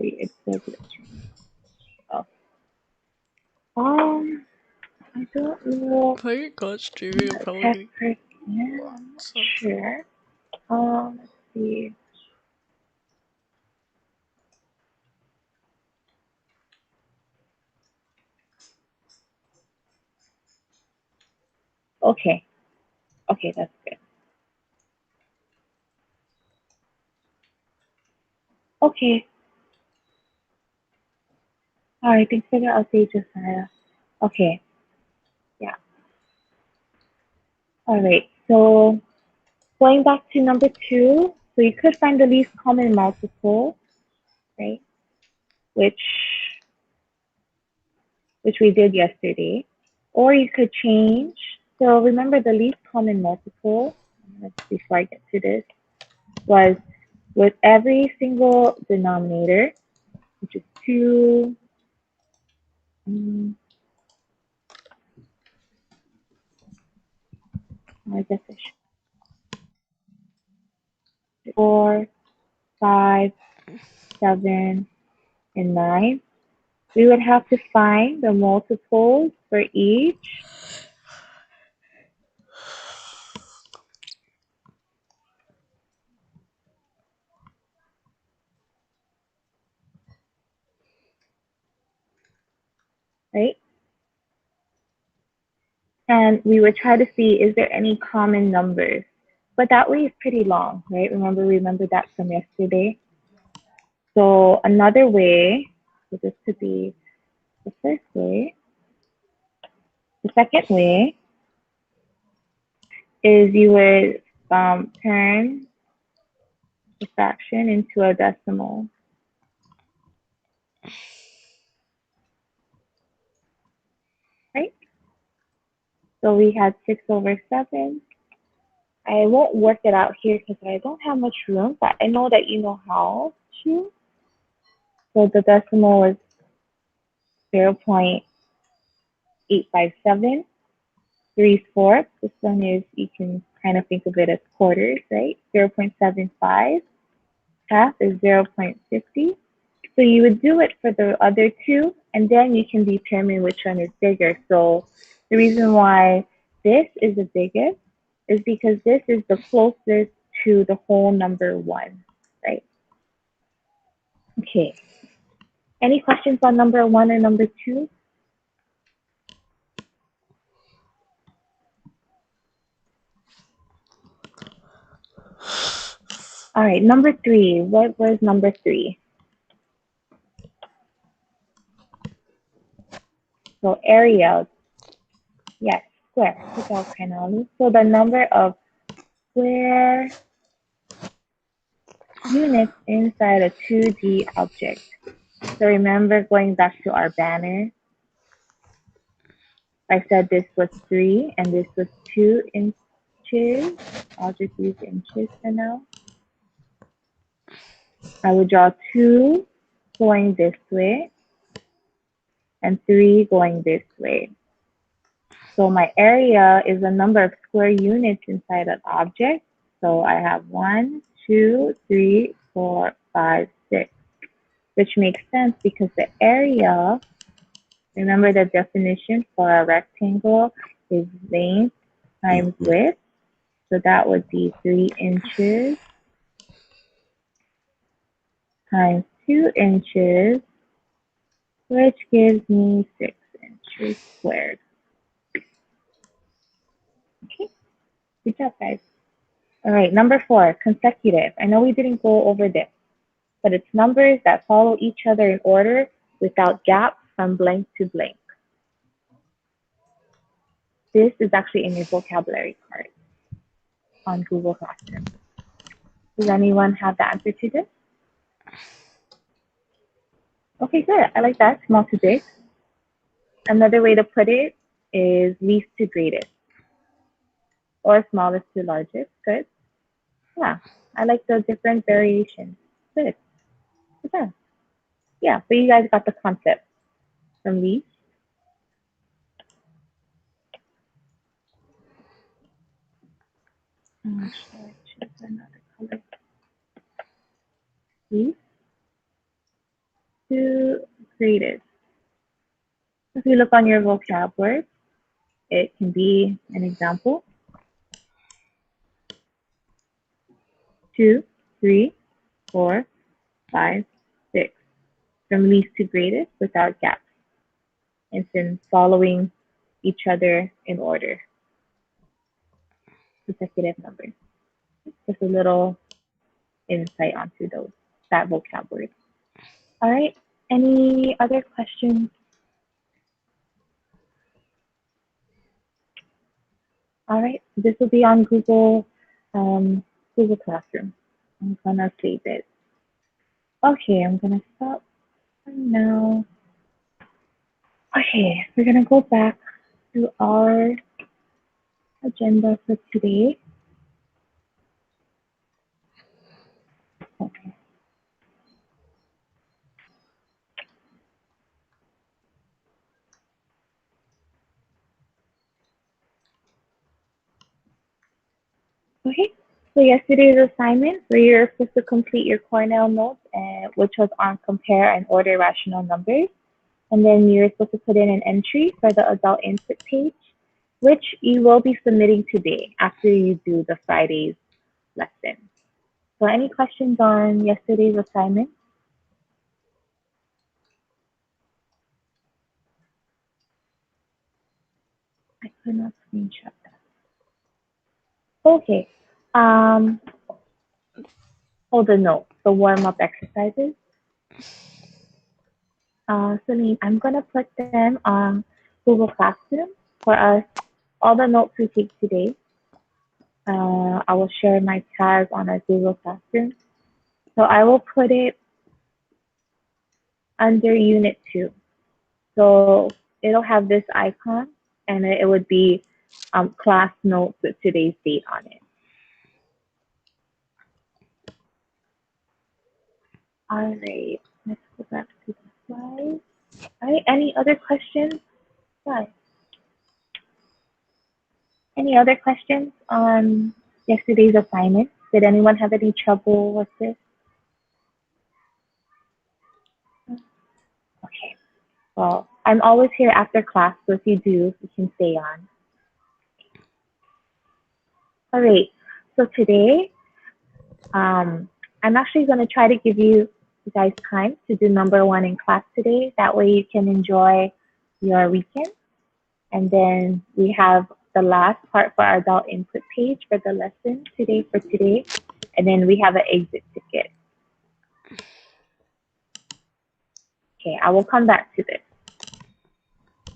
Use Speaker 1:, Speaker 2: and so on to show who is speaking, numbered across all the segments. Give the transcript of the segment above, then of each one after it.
Speaker 1: Wait, it's still glitching. Oh. I don't know.
Speaker 2: Why you got
Speaker 1: I'm
Speaker 2: streaming
Speaker 1: not a tech
Speaker 2: probably
Speaker 1: person. I'm not
Speaker 2: lots of.
Speaker 1: sure. Let's see. Okay. Okay, that's good. Okay. All right. Thanks for the update, Josiah. Okay. Yeah. All right. So going back to number two, so you could find the least common multiple, right? Which we did yesterday, or you could change. So remember the least common multiple. Before I get to this, was with every single denominator, which is two. I guess I should 4, 5, 7, and 9. We would have to find the multiples for each. Right? And we would try to see, is there any common numbers? But that way is pretty long, right? Remember that from yesterday. So another way, so this could be the first way. The second way is you would turn the fraction into a decimal. Right? So we had 6/7. I won't work it out here because I don't have much room, but I know that you know how to. So the decimal is 0.857. 3/4. This one is, you can kind of think of it as quarters, right? 0.75. Half is 0.50. So you would do it for the other two, and then you can determine which one is bigger. So the reason why this is the biggest is because this is the closest to the whole number 1, right? Okay. Any questions on number 1 or number 2? All right, number 3. What was number 3? So area, yes, square. Ikaw, Kanali. So the number of square units inside a 2D object. So remember, going back to our banner, I said this was 3 and this was 2 inches. I'll just use inches for now. I would draw 2 going this way and 3 going this way. So my area is the number of square units inside an object. So I have 1, 2, 3, 4, 5, 6, which makes sense because the area, remember the definition for a rectangle is length times width. So that would be 3 inches times 2 inches, which gives me 6 inches squared. Okay, good job, guys. All right, number 4, consecutive. I know we didn't go over this, but it's numbers that follow each other in order without gaps from blank to blank. This is actually in your vocabulary card on Google Classroom. Does anyone have the answer to this? Okay, good. I like that. Small to big. Another way to put it is least to greatest or smallest to largest. Good. Yeah, I like the different variations. Good. Good. Yeah, but you guys got the concept from least. Should I choose another color? Least. greatest. If you look on your vocab word, it can be an example: two, three, four, five, six. From least to greatest without gaps. And then following each other in order, consecutive numbers. Just a little insight onto that vocabulary. All right. Any other questions? All right. This will be on Google Classroom. I'm gonna save it. Okay, I'm gonna stop now. Okay, we're gonna go back to our agenda for today. Okay. Okay. So yesterday's assignment, where you're supposed to complete your Cornell notes, which was on compare and order rational numbers. And then you're supposed to put in an entry for the adult input page, which you will be submitting today after you do the Friday's lesson. So any questions on yesterday's assignment? I could not screenshot that. Okay. Um, the note, the warm-up exercises. Celine, I'm gonna put them on Google Classroom for us. All the notes we take today. I will share my tags on our Google Classroom. So I will put it under Unit 2. So it'll have this icon, and it would be class notes with today's date on it. All right, let's go back to the slide. All right, any other questions? Guys, any other questions on yesterday's assignment? Did anyone have any trouble with this? Okay, well, I'm always here after class, so if you do, you can stay on. All right, so today, I'm actually going to try to give you guys time to do number one in class today. That way you can enjoy your weekend. And then we have the last part for our adult input page for the lesson today for today. And then we have an exit ticket. Okay, I will come back to this.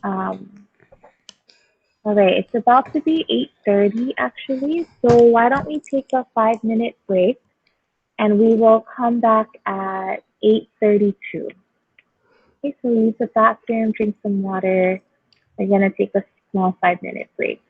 Speaker 1: All right, it's about to be 8:30 actually. So why don't we take a 5-minute break and we will come back at 8:32. Okay, so use the bathroom, drink some water. We're gonna take a small 5-minute break.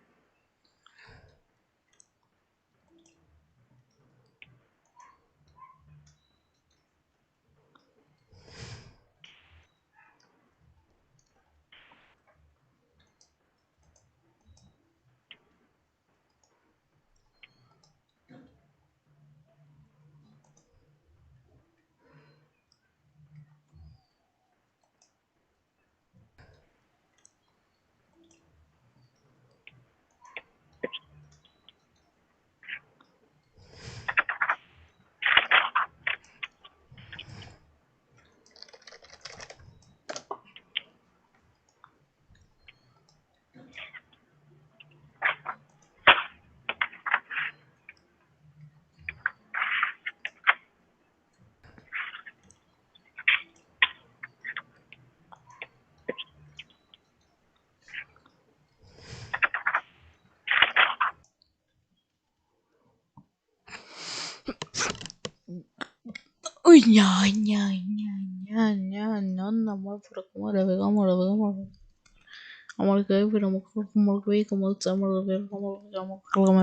Speaker 2: Uy, no, amor, pero ¿cómo le veo? ¿Cómo le veo? Amor, que pero como lo vi, como estamos, como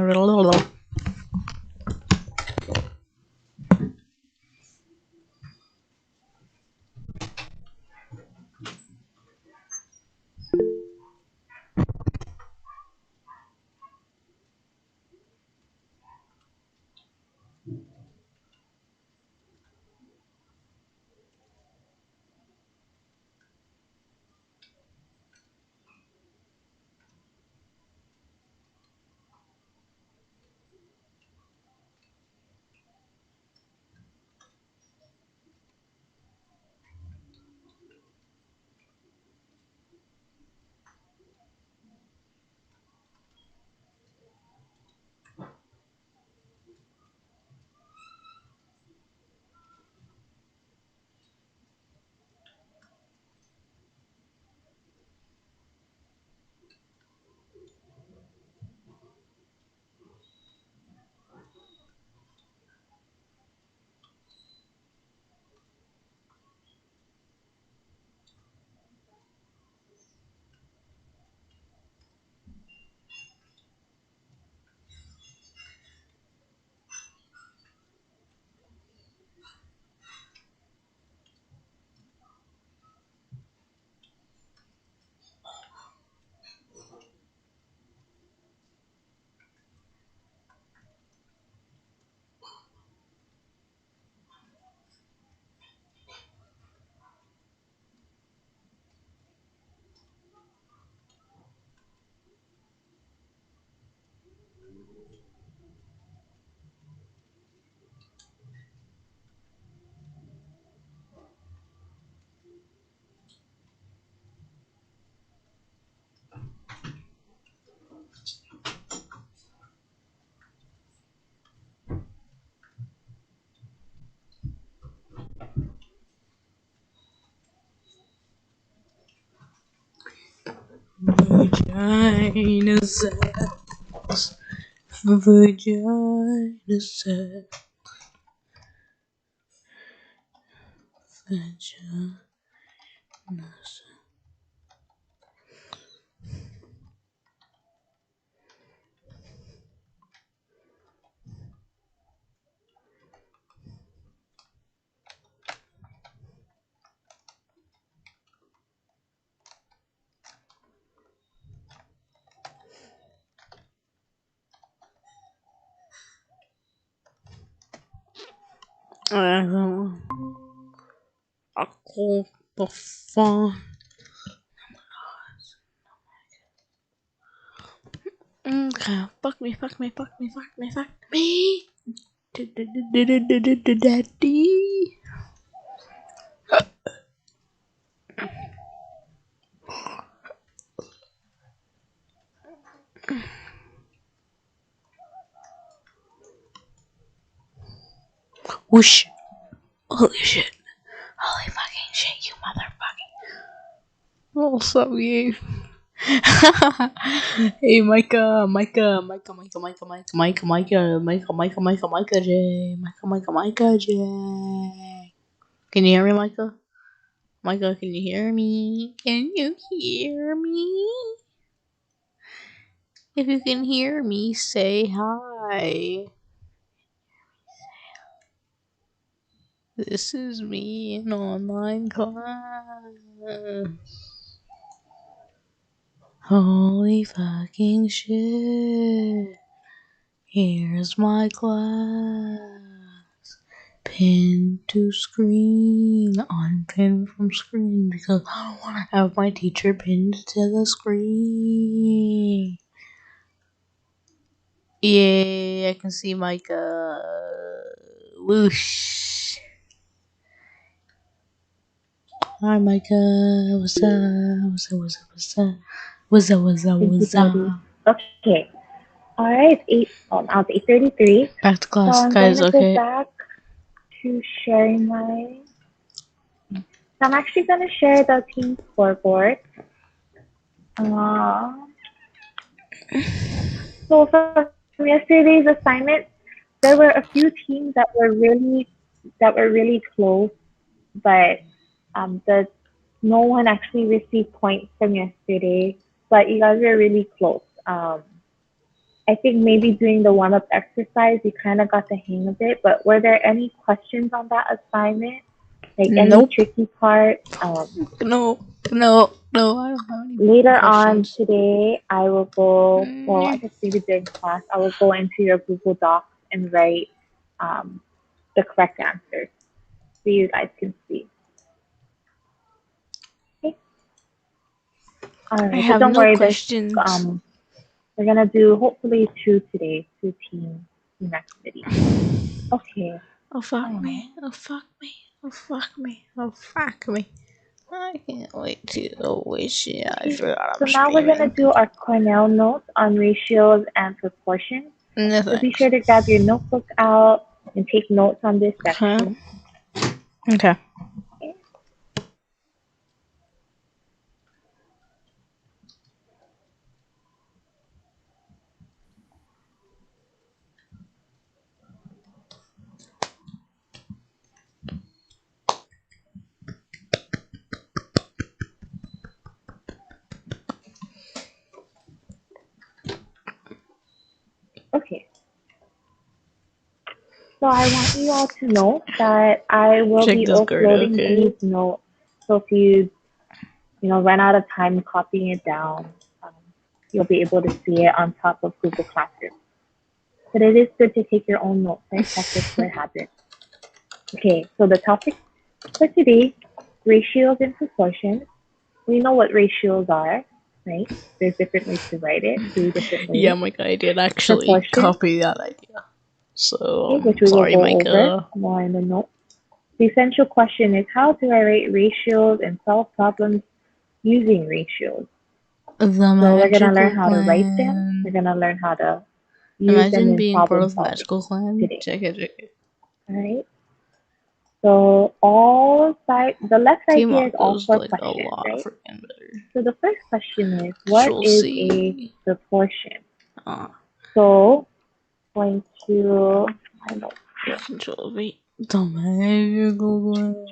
Speaker 2: Vagina sex. Vagina sex. Vagina sex. Aku perform. Okay, fuck me. Daddy. Whoosh. Holy shit. Holy fucking shit, you motherfucking. What's up, you? Hey, Micah J. Can you hear me, Micah? Micah, can you hear me? Can you hear me? If you can hear me, say hi. This is me in online class. Holy fucking shit. Here's my class. Pin to screen. Unpin from screen because I don't want to have my teacher pinned to the screen. Yay, I can see Micah. Whoosh. Hi, Micah. What's up?
Speaker 1: Okay. Alright, now it's 8:33.
Speaker 2: Back to class,
Speaker 1: so I'm
Speaker 2: guys,
Speaker 1: going to
Speaker 2: okay?
Speaker 1: go back to sharing my... So I'm actually going to share the team scoreboard. So from yesterday's assignment, there were a few teams that were really close, but no one actually received points from yesterday. But you guys were really close. I think maybe doing the warm-up exercise, you kind of got the hang of it. But were there any questions on that assignment? Like any tricky part?
Speaker 2: No, I don't have any
Speaker 1: Later on
Speaker 2: questions.
Speaker 1: today, I will go, well, I guess maybe during class, I will go into your Google Docs and write the correct answers so you guys can see. Okay. All right,
Speaker 2: I
Speaker 1: but
Speaker 2: have
Speaker 1: don't
Speaker 2: no
Speaker 1: worry,
Speaker 2: questions.
Speaker 1: we're gonna do hopefully two today, two team activities. Okay.
Speaker 2: Oh fuck me. I can't wait to wish it. I forgot
Speaker 1: So
Speaker 2: I'm
Speaker 1: now we're gonna
Speaker 2: streaming.
Speaker 1: do our Cornell notes on ratios and proportions.
Speaker 2: No,
Speaker 1: So be sure to grab your notebook out and take notes on this section.
Speaker 2: Okay.
Speaker 1: Okay. So I want you all to know that I will be uploading these notes. So if you run out of time copying it down, you'll be able to see it on top of Google Classroom. But it is good to take your own notes, right? Practice for habit. Okay, so the topic for today, ratios and proportions. We know what ratios are, right? There's different ways to write it, 3 different ways.
Speaker 2: Yeah, Micah, I did actually copy that idea. So,
Speaker 1: which we
Speaker 2: sorry,
Speaker 1: will go
Speaker 2: Micah.
Speaker 1: over more in the notes. The essential question is, how do I write ratios and solve problems using ratios? So we're going to learn how to write them. We're going to learn how to use them in
Speaker 2: being
Speaker 1: problem
Speaker 2: part of
Speaker 1: solving
Speaker 2: Magical Clan.
Speaker 1: today.
Speaker 2: Check it.
Speaker 1: All right. So the left side
Speaker 2: Team
Speaker 1: here is
Speaker 2: Up
Speaker 1: all
Speaker 2: is
Speaker 1: four
Speaker 2: like a
Speaker 1: questions,
Speaker 2: lot
Speaker 1: right?
Speaker 2: freaking better.
Speaker 1: So the first question is, what
Speaker 2: Control
Speaker 1: is a
Speaker 2: C.
Speaker 1: proportion?
Speaker 2: Ah,
Speaker 1: So going to, I don't know.
Speaker 2: Control V. Don't matter, Google.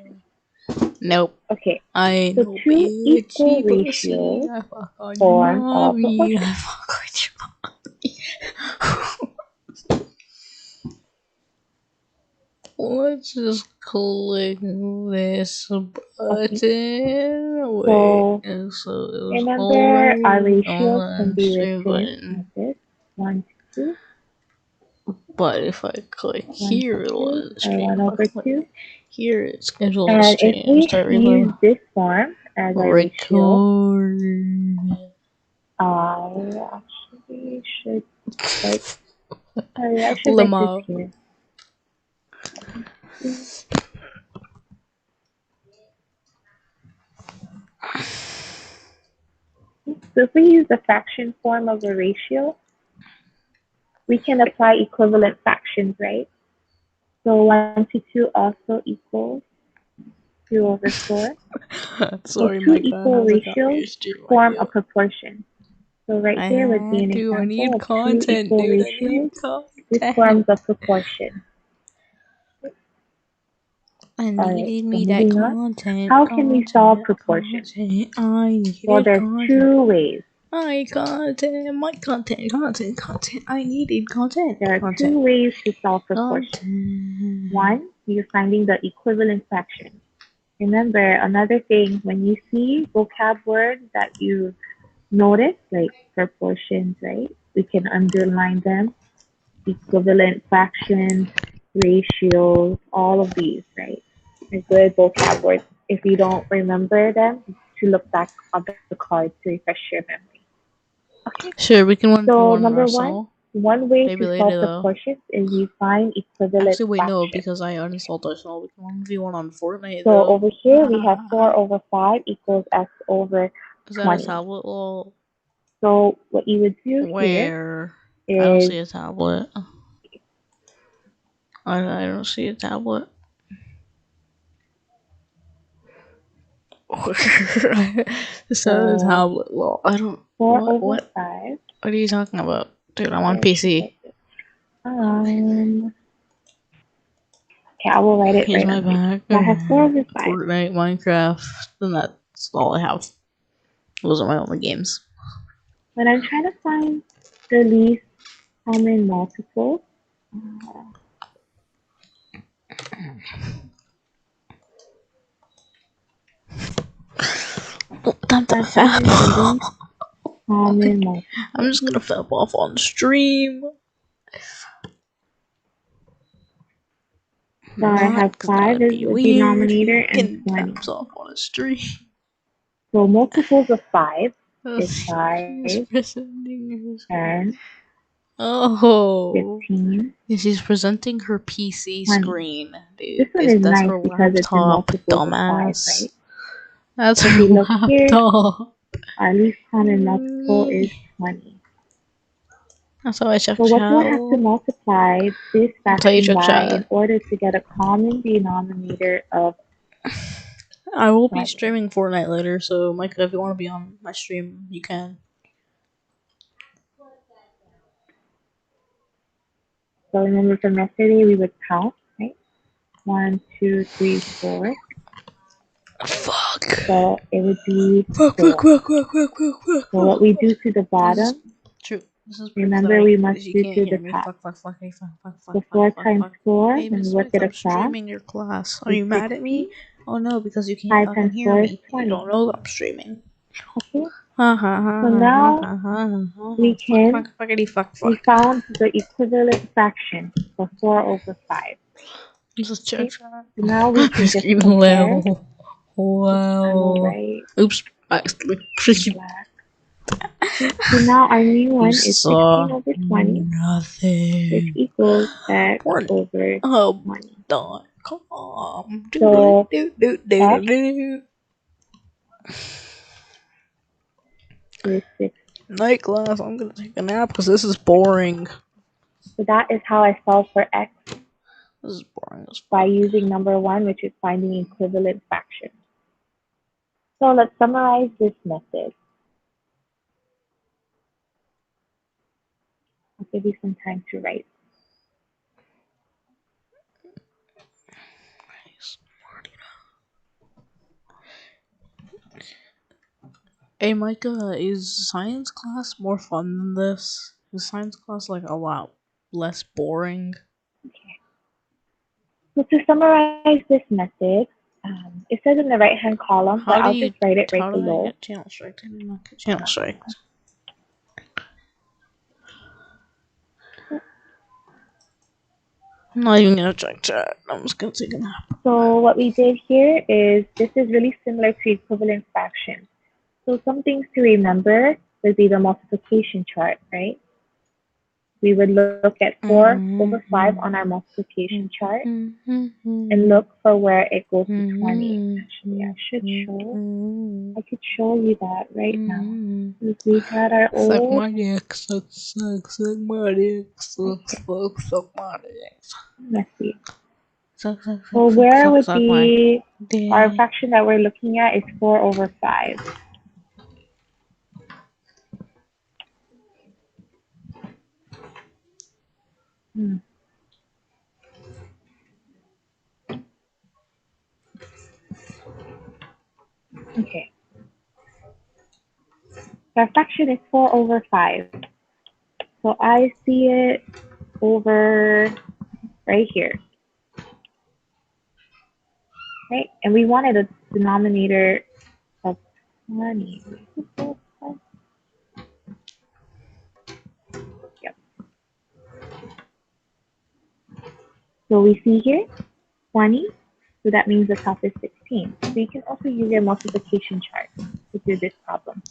Speaker 2: Nope.
Speaker 1: Okay,
Speaker 2: I
Speaker 1: so
Speaker 2: know
Speaker 1: two equal
Speaker 2: bitchy pussy.
Speaker 1: ratios
Speaker 2: I fuck on your
Speaker 1: form a
Speaker 2: mommy.
Speaker 1: proportion.
Speaker 2: I fuck on your mommy. Let's just click this button. Wait,
Speaker 1: So
Speaker 2: so it was
Speaker 1: remember, our
Speaker 2: already
Speaker 1: ratios can
Speaker 2: on
Speaker 1: be
Speaker 2: stream
Speaker 1: written
Speaker 2: button.
Speaker 1: like this: 1 to 2,
Speaker 2: But if I click
Speaker 1: 1
Speaker 2: here,
Speaker 1: to
Speaker 2: it'll
Speaker 1: 2,
Speaker 2: end the
Speaker 1: or
Speaker 2: stream.
Speaker 1: 1
Speaker 2: If I
Speaker 1: over
Speaker 2: click
Speaker 1: 2.
Speaker 2: here, it schedules the
Speaker 1: And if
Speaker 2: stream.
Speaker 1: we
Speaker 2: Start
Speaker 1: use
Speaker 2: reload.
Speaker 1: this form as our ratio,
Speaker 2: Record.
Speaker 1: I actually should like, sorry, I should write this
Speaker 2: Limo.
Speaker 1: here. So if we use the fraction form of a ratio, we can apply equivalent fractions, right? So 1 to 2 also equals 2 over 4. So
Speaker 2: Sorry,
Speaker 1: two
Speaker 2: Micah.
Speaker 1: equal
Speaker 2: How's it got
Speaker 1: ratios
Speaker 2: your stream
Speaker 1: form a
Speaker 2: idea?
Speaker 1: proportion. So right here would be an
Speaker 2: I
Speaker 1: example
Speaker 2: need
Speaker 1: of two
Speaker 2: content,
Speaker 1: equal
Speaker 2: dude. I need
Speaker 1: ratios. This
Speaker 2: content.
Speaker 1: forms a proportion.
Speaker 2: I
Speaker 1: All right,
Speaker 2: needed
Speaker 1: so
Speaker 2: me that
Speaker 1: moving on.
Speaker 2: content.
Speaker 1: How can we solve proportions?
Speaker 2: I
Speaker 1: Well,
Speaker 2: needed
Speaker 1: there's
Speaker 2: content.
Speaker 1: two ways.
Speaker 2: My content. I needed content.
Speaker 1: There are two ways to solve proportions.
Speaker 2: Content.
Speaker 1: One, you're finding the equivalent fraction. Remember, another thing, when you see vocab words that you notice, like proportions, right? We can underline them, equivalent fractions, ratios, all of these, right? Are good vocab words. If you don't remember them, to look back on the card to refresh your memory. Okay.
Speaker 2: Sure, we can
Speaker 1: So
Speaker 2: 1v1
Speaker 1: number
Speaker 2: Russell.
Speaker 1: one way
Speaker 2: Maybe
Speaker 1: to
Speaker 2: later
Speaker 1: solve
Speaker 2: though.
Speaker 1: proportions is you find equivalent
Speaker 2: Actually, wait, no,
Speaker 1: fractions.
Speaker 2: because I uninstalled Arsenal. We can 1v1 on Fortnite
Speaker 1: So
Speaker 2: though.
Speaker 1: over here we have 4 over 5 equals x over
Speaker 2: Is that
Speaker 1: 20.
Speaker 2: a tablet? Well,
Speaker 1: So what you would do
Speaker 2: where?
Speaker 1: here
Speaker 2: I don't
Speaker 1: is
Speaker 2: see a tablet. I don't see a tablet. It's not a tablet. Well, I don't.
Speaker 1: 4 over
Speaker 2: What?
Speaker 1: 5.
Speaker 2: What are you talking about, dude? I'm on PC.
Speaker 1: Okay, I will write it
Speaker 2: Here's
Speaker 1: right
Speaker 2: my
Speaker 1: on here.
Speaker 2: back.
Speaker 1: So I have 4 over 5.
Speaker 2: Fortnite, Minecraft, and that's all I have. Those are my only games.
Speaker 1: When I'm trying to find the least common multiple,
Speaker 2: Time to
Speaker 1: finding the
Speaker 2: fap.
Speaker 1: least common multiple.
Speaker 2: I'm just gonna fap off on stream.
Speaker 1: So I have 5 as the denominator and 20.
Speaker 2: Faps off on a stream.
Speaker 1: So multiples of 5 is
Speaker 2: She's
Speaker 1: 5,
Speaker 2: presenting her
Speaker 1: 10,
Speaker 2: Oh.
Speaker 1: 15.
Speaker 2: She's presenting her PC
Speaker 1: 20.
Speaker 2: screen, dude.
Speaker 1: This one is
Speaker 2: That's
Speaker 1: nice
Speaker 2: her
Speaker 1: because it's in
Speaker 2: laptop,
Speaker 1: multiples of 5,
Speaker 2: dumbass.
Speaker 1: right?
Speaker 2: That's
Speaker 1: If
Speaker 2: her
Speaker 1: we look here,
Speaker 2: laptop.
Speaker 1: our least common multiple is 20.
Speaker 2: That's how I check
Speaker 1: So what do I have to
Speaker 2: out.
Speaker 1: multiply this
Speaker 2: That's how you
Speaker 1: fraction
Speaker 2: check
Speaker 1: by in
Speaker 2: chat.
Speaker 1: order to get a common denominator of
Speaker 2: I will be
Speaker 1: 20?
Speaker 2: streaming Fortnite later, so Micah, if you want to be on my stream, you can.
Speaker 1: So remember from yesterday, we would count, right? 1, 2, 3, 4.
Speaker 2: Fuck.
Speaker 1: So it would be
Speaker 2: Fuck.
Speaker 1: 4. So what we do to the bottom,
Speaker 2: True. This is
Speaker 1: remember we must
Speaker 2: you
Speaker 1: do
Speaker 2: can't
Speaker 1: to
Speaker 2: hear
Speaker 1: the
Speaker 2: me.
Speaker 1: top.
Speaker 2: Fuck.
Speaker 1: So 4 times 4,
Speaker 2: Hey,
Speaker 1: when we
Speaker 2: Miss
Speaker 1: work
Speaker 2: Smith,
Speaker 1: it
Speaker 2: I'm
Speaker 1: across,
Speaker 2: streaming your class. Are
Speaker 1: is
Speaker 2: you mad at
Speaker 1: 16.
Speaker 2: me? Oh no, because you can't
Speaker 1: 5
Speaker 2: fucking
Speaker 1: times
Speaker 2: hear
Speaker 1: 4 is
Speaker 2: me. You
Speaker 1: 20.
Speaker 2: don't know that I'm streaming.
Speaker 1: Okay?
Speaker 2: Ha ha ha
Speaker 1: So
Speaker 2: ha
Speaker 1: now
Speaker 2: ha.
Speaker 1: we can,
Speaker 2: Fuck.
Speaker 1: we found the equivalent fraction for 4 over 5.
Speaker 2: Just check
Speaker 1: Okay?
Speaker 2: that.
Speaker 1: So now we can just
Speaker 2: Screaming
Speaker 1: compare.
Speaker 2: Wow. Oops. I accidentally freaking
Speaker 1: Black. So now our new one is 16 over 20,
Speaker 2: nothing.
Speaker 1: which equals x
Speaker 2: Porn.
Speaker 1: over
Speaker 2: Oh,
Speaker 1: 20.
Speaker 2: done. Calm.
Speaker 1: So x
Speaker 2: Do.
Speaker 1: is 6.
Speaker 2: Night class. I'm gonna take a nap because this is boring.
Speaker 1: So that is how I solve for x.
Speaker 2: This is boring as
Speaker 1: by
Speaker 2: fuck.
Speaker 1: using number one, which is finding equivalent fractions. So let's summarize this method. I'll give you some time to write.
Speaker 2: Hey Micah, is science class more fun than this? Is science class like a lot less boring?
Speaker 1: Okay. So to summarize this method, it says in the right-hand column, but I'll just write it right
Speaker 2: How did I
Speaker 1: below.
Speaker 2: get channel strike? I did not get channel strike. I'm not even gonna check chat. I'm just gonna take a nap.
Speaker 1: So what we did here is, this is really similar to equivalent fractions. So some things to remember would be the multiplication chart, right? We would look at 4 over 5 on our multiplication chart and look for where it goes to 20. Actually, I could show you that right now. If we had our
Speaker 2: Suck
Speaker 1: old,
Speaker 2: my dick, suck my dick, suck my dick.
Speaker 1: let's see.
Speaker 2: Suck
Speaker 1: So where would
Speaker 2: my
Speaker 1: be
Speaker 2: dick.
Speaker 1: our fraction that we're looking at is 4 over 5. Okay. So our fraction is 4 over 5. So I see it over right here. Right? And we wanted a denominator of 20. Yep. So we see here 20. So that means the top is 16. So you can also use your multiplication chart to do this problem.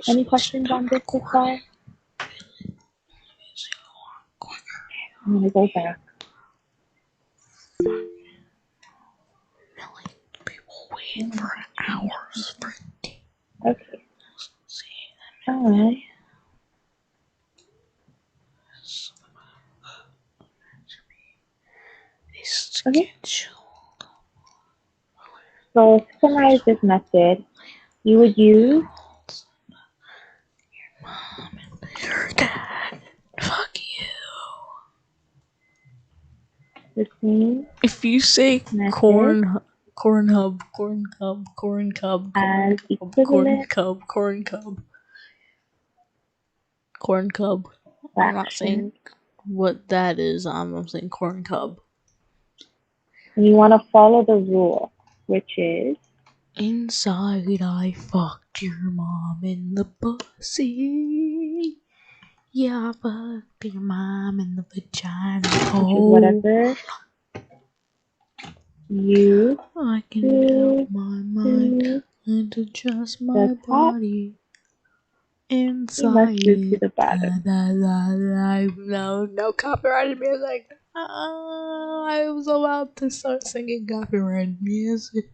Speaker 1: Any questions on this so far? I'm going to go back.
Speaker 2: People wait for hours for
Speaker 1: Okay. Okay. So to summarize this method, you would use
Speaker 2: your mom and your dad. Fuck you.
Speaker 1: the same
Speaker 2: If you say
Speaker 1: method
Speaker 2: corn hub,
Speaker 1: as equivalent
Speaker 2: corn cub. I'm not
Speaker 1: fractions.
Speaker 2: saying what that is. I'm saying corn cub.
Speaker 1: And you want to follow the rule, which is
Speaker 2: inside I fucked your mom in the pussy. Yeah, I fucked your mom in the vagina.
Speaker 1: which is whatever you
Speaker 2: I can
Speaker 1: do
Speaker 2: help my mind and adjust my
Speaker 1: the top,
Speaker 2: body
Speaker 1: you
Speaker 2: inside
Speaker 1: must do to
Speaker 2: it.
Speaker 1: the bottom.
Speaker 2: No copyrighted music. I was about to start singing copyrighted music.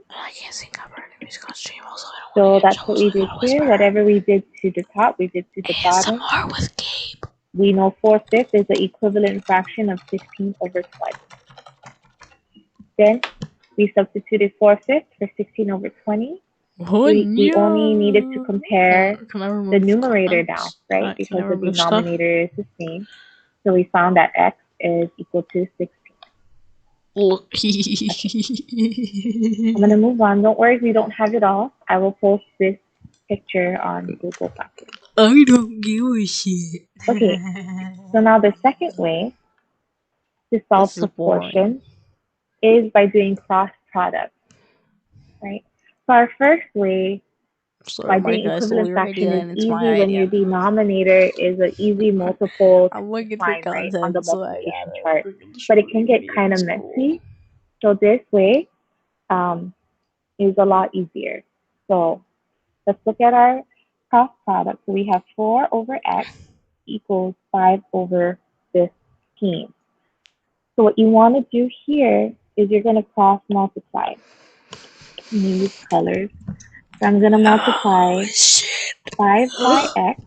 Speaker 2: I can't sing copyrighted music on stream, also.
Speaker 1: So that's what we did here. Whatever we did to the top, we did to the bottom.
Speaker 2: ASMR with Gabe.
Speaker 1: We know 4/5 is the equivalent fraction of 16 over 20. Then we substituted 4/5 for 16 over 20. We only needed to compare the numerator down, right? Because the denominator is the same. So we found that x is equal to 16. I'm going to move on. Don't worry if we don't have it all. I will post this picture on Google Classroom.
Speaker 2: I don't give a shit.
Speaker 1: Okay, so now the second way to solve proportions is by doing cross products, right? So our first way by doing equivalent fraction is easy when your denominator is an easy multiple to find, right, on the multiplication chart. But it can get kind of messy. So this way is a lot easier. So let's look at our cross product. So we have 4 over x equals 5 over 15. So what you want to do here is you're going to cross multiply. Use colors. So I'm going to multiply 5 by x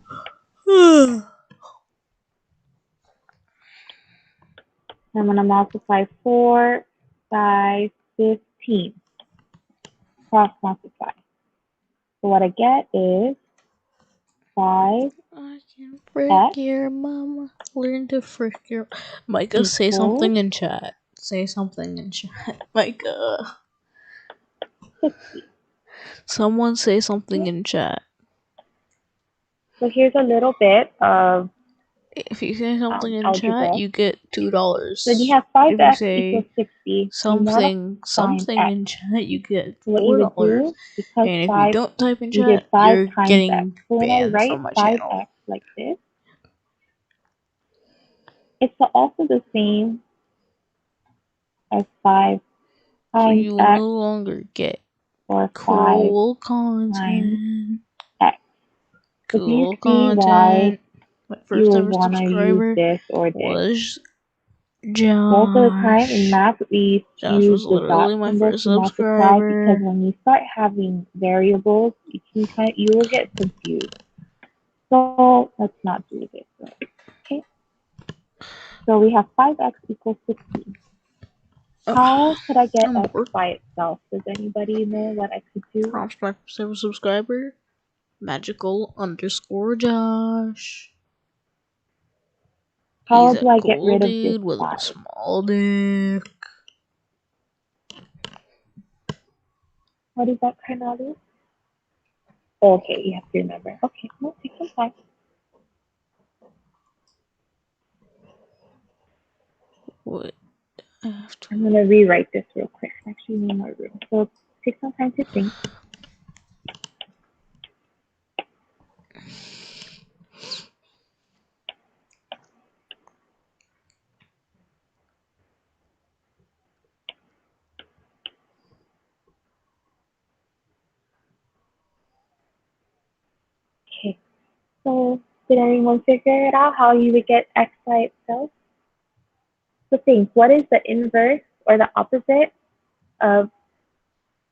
Speaker 1: I'm going to multiply 4 by 15. Cross multiply. So what I get is 5
Speaker 2: I can frick
Speaker 1: x
Speaker 2: your mama. Learn to frick your. Micah, say
Speaker 1: equals
Speaker 2: something in chat. Say something in chat. Micah.
Speaker 1: 60.
Speaker 2: Someone say something
Speaker 1: Okay?
Speaker 2: in chat.
Speaker 1: So here's a little bit of
Speaker 2: If you say something in chat,
Speaker 1: algebra.
Speaker 2: you get $2.
Speaker 1: So you have
Speaker 2: If you
Speaker 1: 5x equals
Speaker 2: say
Speaker 1: 60. You want to find
Speaker 2: something
Speaker 1: x.
Speaker 2: in chat, you get
Speaker 1: So what you would
Speaker 2: $4.
Speaker 1: do, because
Speaker 2: And if you
Speaker 1: 5,
Speaker 2: don't type in
Speaker 1: you did
Speaker 2: chat,
Speaker 1: 5
Speaker 2: you're
Speaker 1: times x.
Speaker 2: getting
Speaker 1: So when I
Speaker 2: banned from
Speaker 1: write
Speaker 2: my
Speaker 1: 5x
Speaker 2: channel.
Speaker 1: like this, it's also the same as 5
Speaker 2: So
Speaker 1: times
Speaker 2: you will
Speaker 1: x
Speaker 2: no longer get
Speaker 1: or 5
Speaker 2: cool
Speaker 1: times
Speaker 2: content.
Speaker 1: x. So do you
Speaker 2: Cool
Speaker 1: see why
Speaker 2: content. My
Speaker 1: you
Speaker 2: first
Speaker 1: would
Speaker 2: ever
Speaker 1: want to use
Speaker 2: subscriber
Speaker 1: this or this?
Speaker 2: was
Speaker 1: Most of the time in
Speaker 2: Josh.
Speaker 1: math, we
Speaker 2: Josh
Speaker 1: use
Speaker 2: was
Speaker 1: the
Speaker 2: literally
Speaker 1: dot
Speaker 2: my
Speaker 1: symbol
Speaker 2: first
Speaker 1: to multiply because
Speaker 2: subscriber.
Speaker 1: when you start having variables, you will get confused. So let's not do this. Okay. So we have 5x equals 16. How could I get
Speaker 2: I'm
Speaker 1: x
Speaker 2: bored.
Speaker 1: by itself? Does anybody know what I could do?
Speaker 2: Prompts my first ever subscriber. Magical underscore Josh.
Speaker 1: How
Speaker 2: He's a
Speaker 1: do I get
Speaker 2: cool
Speaker 1: rid of this
Speaker 2: dude with a
Speaker 1: 5?
Speaker 2: small dick.
Speaker 1: What is that, Carnali? Okay, you have to remember. Okay, no, take some time.
Speaker 2: What? I have to.
Speaker 1: I'm going to rewrite this real quick. I actually need more room. So take some time to think. Okay, so did anyone figure it out how you would get x by itself? So think, what is the inverse or the opposite of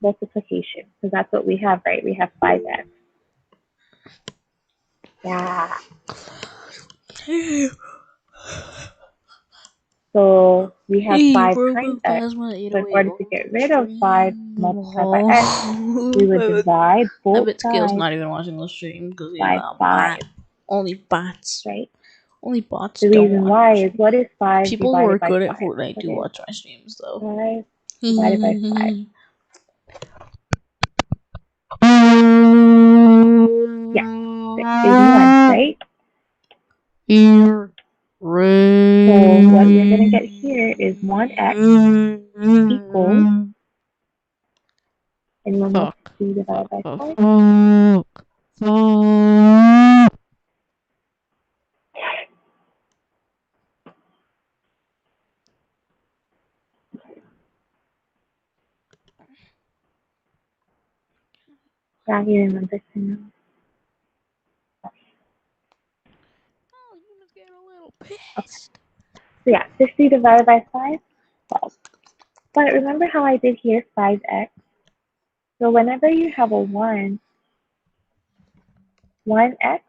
Speaker 1: multiplication? Because that's what we have, right? We have 5x. Yeah. So we have
Speaker 2: Hey,
Speaker 1: 5
Speaker 2: bro,
Speaker 1: times
Speaker 2: bro,
Speaker 1: x.
Speaker 2: Plasma
Speaker 1: So in
Speaker 2: 808,
Speaker 1: order to
Speaker 2: welcome
Speaker 1: get
Speaker 2: to the
Speaker 1: rid of 5
Speaker 2: stream.
Speaker 1: multiplied by x, we would divide
Speaker 2: I
Speaker 1: both
Speaker 2: bet Scale's
Speaker 1: sides
Speaker 2: not even watching the stream because he's
Speaker 1: by
Speaker 2: a
Speaker 1: 5,
Speaker 2: bot. Only bots.
Speaker 1: right?
Speaker 2: Only bots
Speaker 1: The
Speaker 2: don't
Speaker 1: reason
Speaker 2: watch my
Speaker 1: why is,
Speaker 2: stream.
Speaker 1: what is 5
Speaker 2: People who
Speaker 1: divided
Speaker 2: are
Speaker 1: by
Speaker 2: good
Speaker 1: 5?
Speaker 2: at Fortnite
Speaker 1: What
Speaker 2: do
Speaker 1: is
Speaker 2: watch my streams though.
Speaker 1: 5 divided by 5? Yeah, is 1, right?
Speaker 2: Here.
Speaker 1: So what you're going to get here is 1x equals, anyone know
Speaker 2: Fuck.
Speaker 1: 3 divided by
Speaker 2: Fuck.
Speaker 1: 5?
Speaker 2: Fuck. Fuck.
Speaker 1: Yeah, you remember to know.
Speaker 2: Oh, you must get a little
Speaker 1: Okay,
Speaker 2: pissed.
Speaker 1: so yeah, 50 divided by 5, 12. But remember how I did here 5x? So whenever you have a 1, 1x,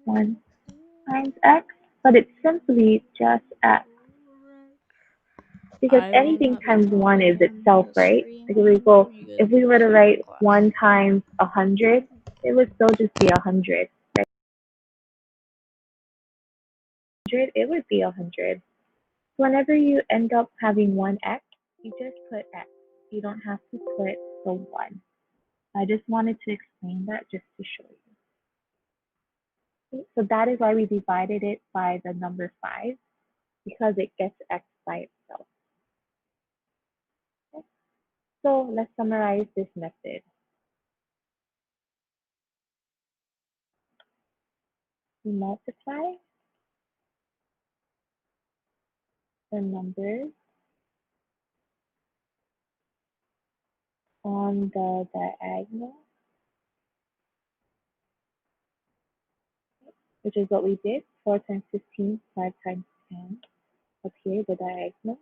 Speaker 1: 1 times x, but it's simply just x. Because
Speaker 2: I will
Speaker 1: anything
Speaker 2: not be
Speaker 1: times 1 is
Speaker 2: following
Speaker 1: itself,
Speaker 2: the
Speaker 1: right?
Speaker 2: stream
Speaker 1: Like if we
Speaker 2: anymore.
Speaker 1: go,
Speaker 2: You guys
Speaker 1: if
Speaker 2: will
Speaker 1: we were to
Speaker 2: see my
Speaker 1: write
Speaker 2: class.
Speaker 1: 1 times 100, it would still just be 100, right? 100, it would be 100. Whenever you end up having 1x, you just put x. You don't have to put the 1. I just wanted to explain that just to show you. So that is why we divided it by the number 5, because it gets x by itself. Okay? So let's summarize this method. We multiply the numbers on the diagonal, which is what we did, 4 times 15, 5 times 10. Up here, the diagonal.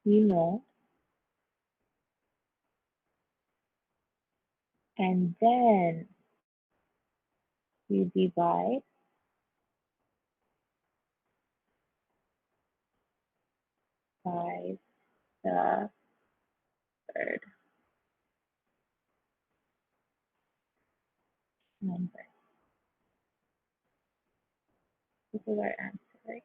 Speaker 1: You know. And then you divide by the third number. This is our answer, right?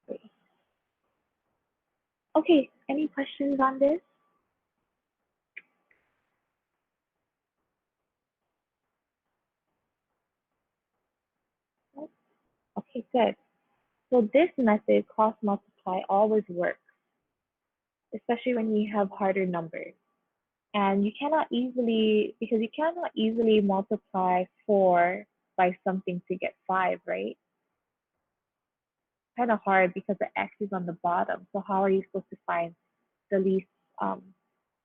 Speaker 1: Okay. Okay, any questions on this? Okay, good. So this method, cross multiply, always works, especially when you have harder numbers. And because you cannot easily multiply 4 by something to get 5, right? Kind of hard because the x is on the bottom. So how are you supposed to find the least um,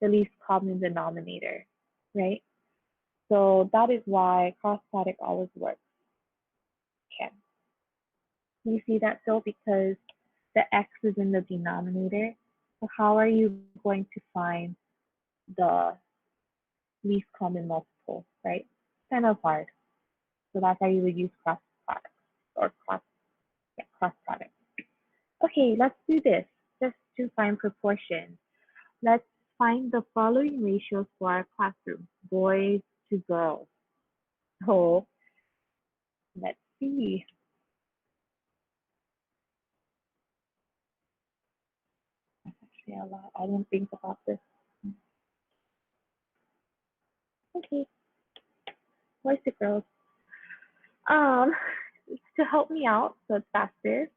Speaker 1: the least common denominator, right? So that is why cross product always works. Okay. You see that though, because the x is in the denominator. So how are you going to find the least common multiple, right? Kind of hard. So that's how you would use cross product or cross product. Okay, let's do this just to find proportions. Let's find the following ratios for our classroom, boys to girls. So let's see. That's actually a lot. I didn't think about this. Okay, boys to girls. Um, to help me out so it's faster,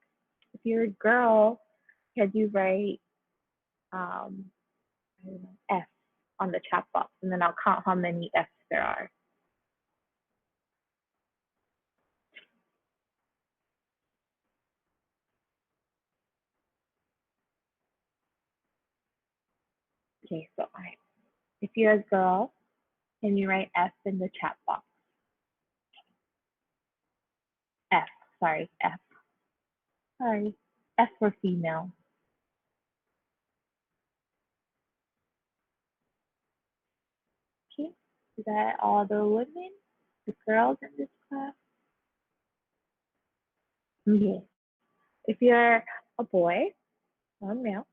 Speaker 1: if you're a girl, can you write I don't know, F on the chat box, and then I'll count how many Fs there are. Okay, so if you're a girl, can you write F in the chat box? F, sorry, F. Sorry, F for female. Okay, is that all the women, the girls in this class? Okay. If you're a boy or a male,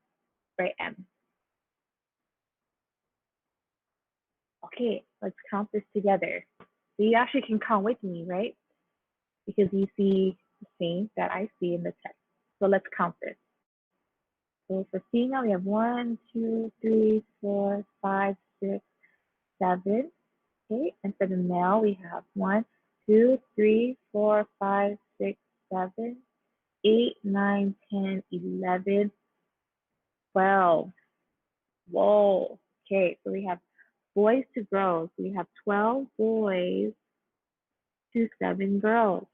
Speaker 1: write M. Okay, let's count this together. So you actually can count with me, right? Because you see the same that I see in the text. So let's count this. So for female, we have 1, 2, 3, 4, 5, 6, 7. Okay, and for the male, we have 1, 2, 3, 4, 5, 6, 7, 8, 9, 10, 11, 12. Whoa. Okay, so we have boys to girls. We have 12 boys to 7 girls.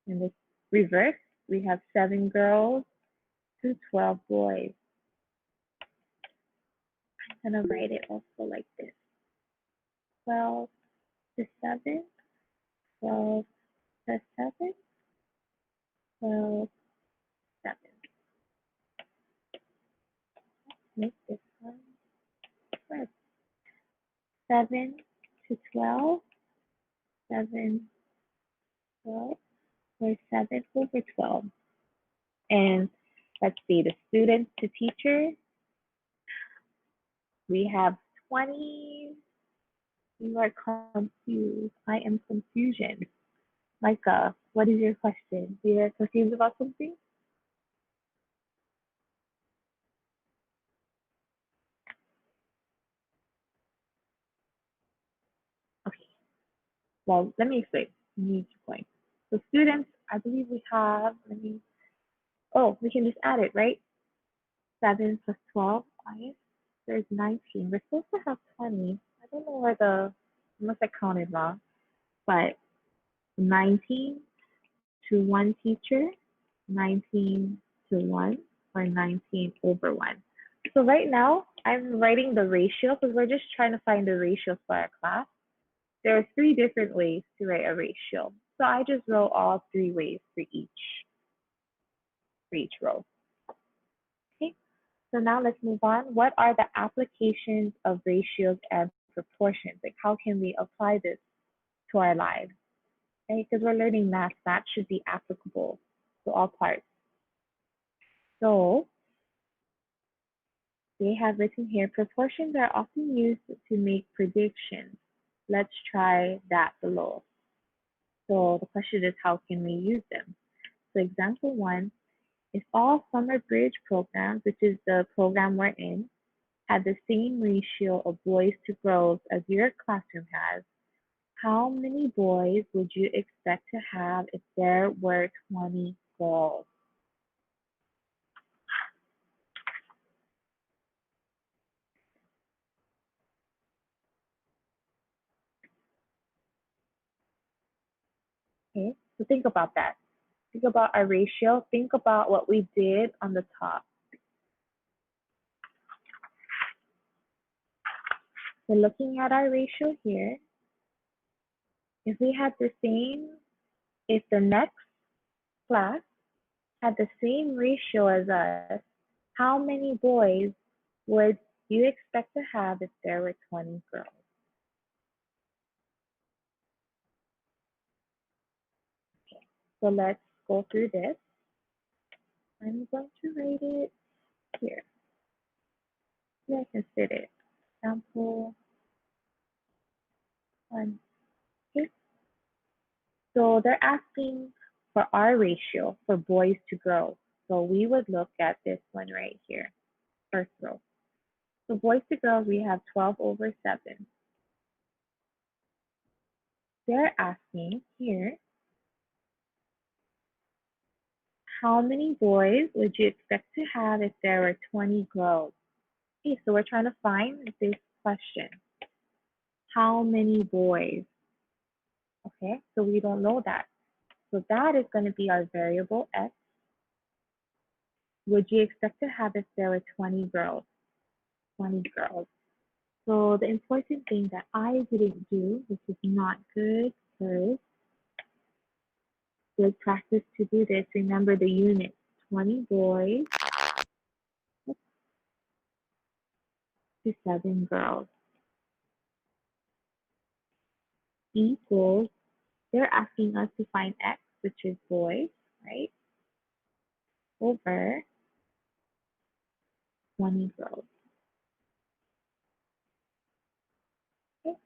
Speaker 1: In the reverse, we have 7 girls to 12 boys. I'm going to write it also like this. 12 to 7, 12 to 7, 12, 7. Make this one first. 7 to 12, 7, 12, or 7 over 12. And let's see, the students to teacher, we have 20. You are confused. I am confusion. Micah, what is your question? You're confused about something? Okay. Well, let me explain. You need to point. So students, I believe we have, we can just add it, right? 7 plus 12, 5. There's 19. We're supposed to have 20. I don't know unless I counted wrong, but 19 to 1 teacher, 19 to 1, or 19 over 1. So right now, I'm writing the ratio because we're just trying to find the ratio for our class. There are 3 different ways to write a ratio. So I just wrote all 3 ways for each row. Okay. So now let's move on. What are the applications of ratios and proportions? Like how can we apply this to our lives? Right? Because we're learning math, that should be applicable to all parts. So they have written here, proportions are often used to make predictions. Let's try that below. So the question is, how can we use them? So example one, if all summer bridge programs, which is the program we're in, had the same ratio of boys to girls as your classroom has, how many boys would you expect to have if there were 20 girls? Okay, so think about that. Think about our ratio. Think about what we did on the top. So looking at our ratio here, if we had the same, if the next class had the same ratio as us, how many boys would you expect to have if there were 20 girls? Okay, so let's go through this. I'm going to write it here. Yeah, I can fit it. Example one. Okay, so they're asking for our ratio for boys to girls. So we would look at this one right here, first row. So boys to girls, we have 12 over 7. They're asking here, how many boys would you expect to have if there were 20 girls? Okay, so we're trying to find this question. How many boys? Okay, so we don't know that. So that is going to be our variable x. Would you expect to have if there were 20 girls? 20 girls. So the important thing that I didn't do, which is not good, first, good practice to do this, remember the units. 20 boys to 7 girls equals, they're asking us to find x, which is boys, right, over 20 girls. Okay.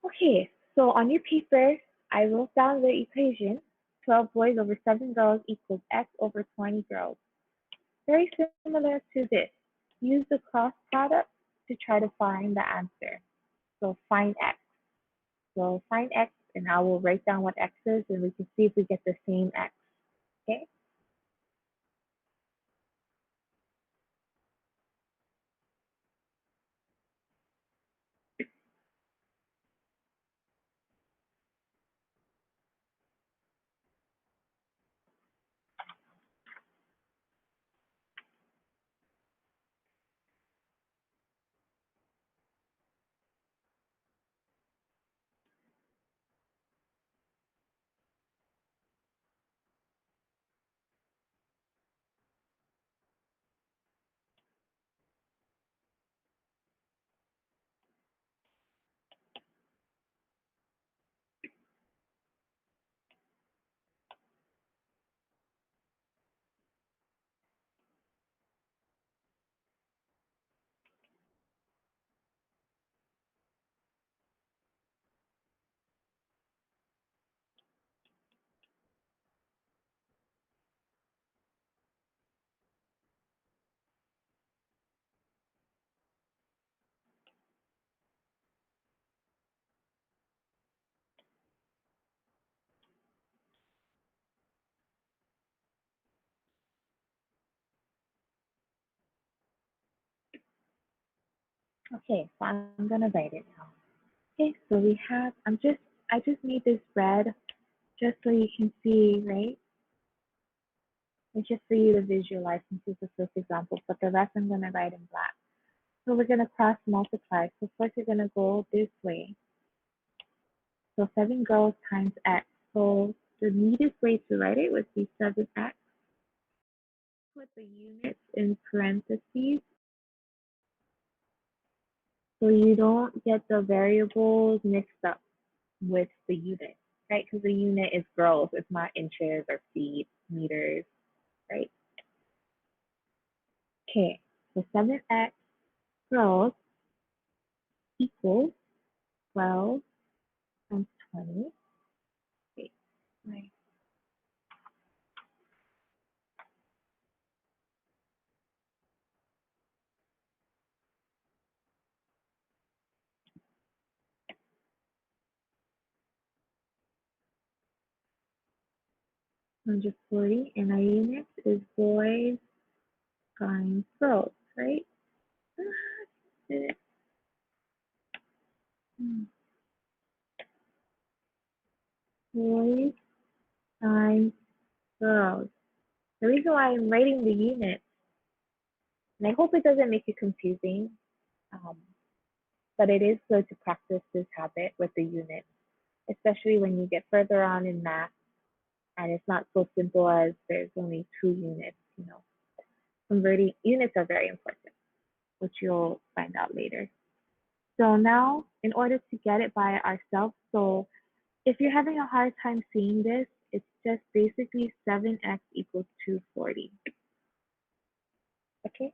Speaker 1: Okay, so on your paper, I wrote down the equation. 12 boys over 7 girls equals x over 20 girls. Very similar to this. Use the cross product to try to find the answer. So find x. So find x, and I will write down what x is, and we can see if we get the same x. Okay? Okay, so I'm gonna write it now. Okay, so we have, I just made this red just so you can see, right? It's just for you to visualize since this is the first example, but the rest I'm gonna write in black. So we're gonna cross multiply. So first we're gonna go this way. So 7 girls times x. So the neatest way to write it would be 7x. Put the units in parentheses so you don't get the variables mixed up with the unit, right? Because the unit is girls, it's not inches or feet, meters, right? Okay, so 7x girls equals 12 times 20. Wait, right. I'm just 40, and our units is boys times girls, right? Boys times girls. The reason why I'm writing the units, and I hope it doesn't make it confusing, um, but it is good to practice this habit with the units, especially when you get further on in math and it's not so simple as there's only 2 units, you know. Converting units are very important, which you'll find out later. So now, in order to get it by ourselves, so if you're having a hard time seeing this, it's just basically 7x equals 240. Okay?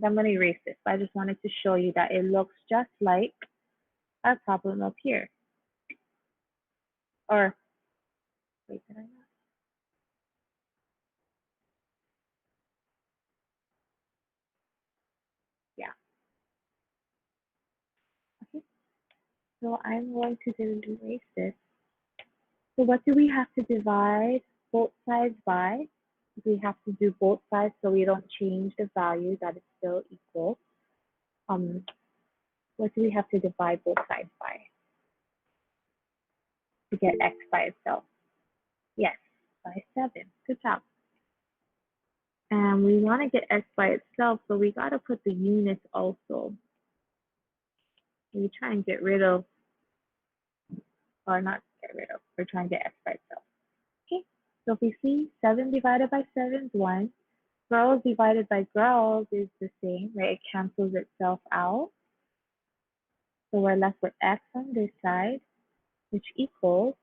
Speaker 1: I'm going to erase this. I just wanted to show you that it looks just like our problem up here. Or, wait, did I not? Yeah. Okay. So I'm going to erase this. So what do we have to divide both sides by? We have to do both sides so we don't change the value, that it's still equal. What do we have to divide both sides by to get x by itself? Yes, by 7. Good job. And we want to get x by itself, so we got to put the units also. We try and get rid of, or not get rid of, we're trying to get x by itself. Okay, so if we see 7 divided by 7 is 1, girls divided by girls is the same, right? It cancels itself out. So we're left with x on this side, which equals,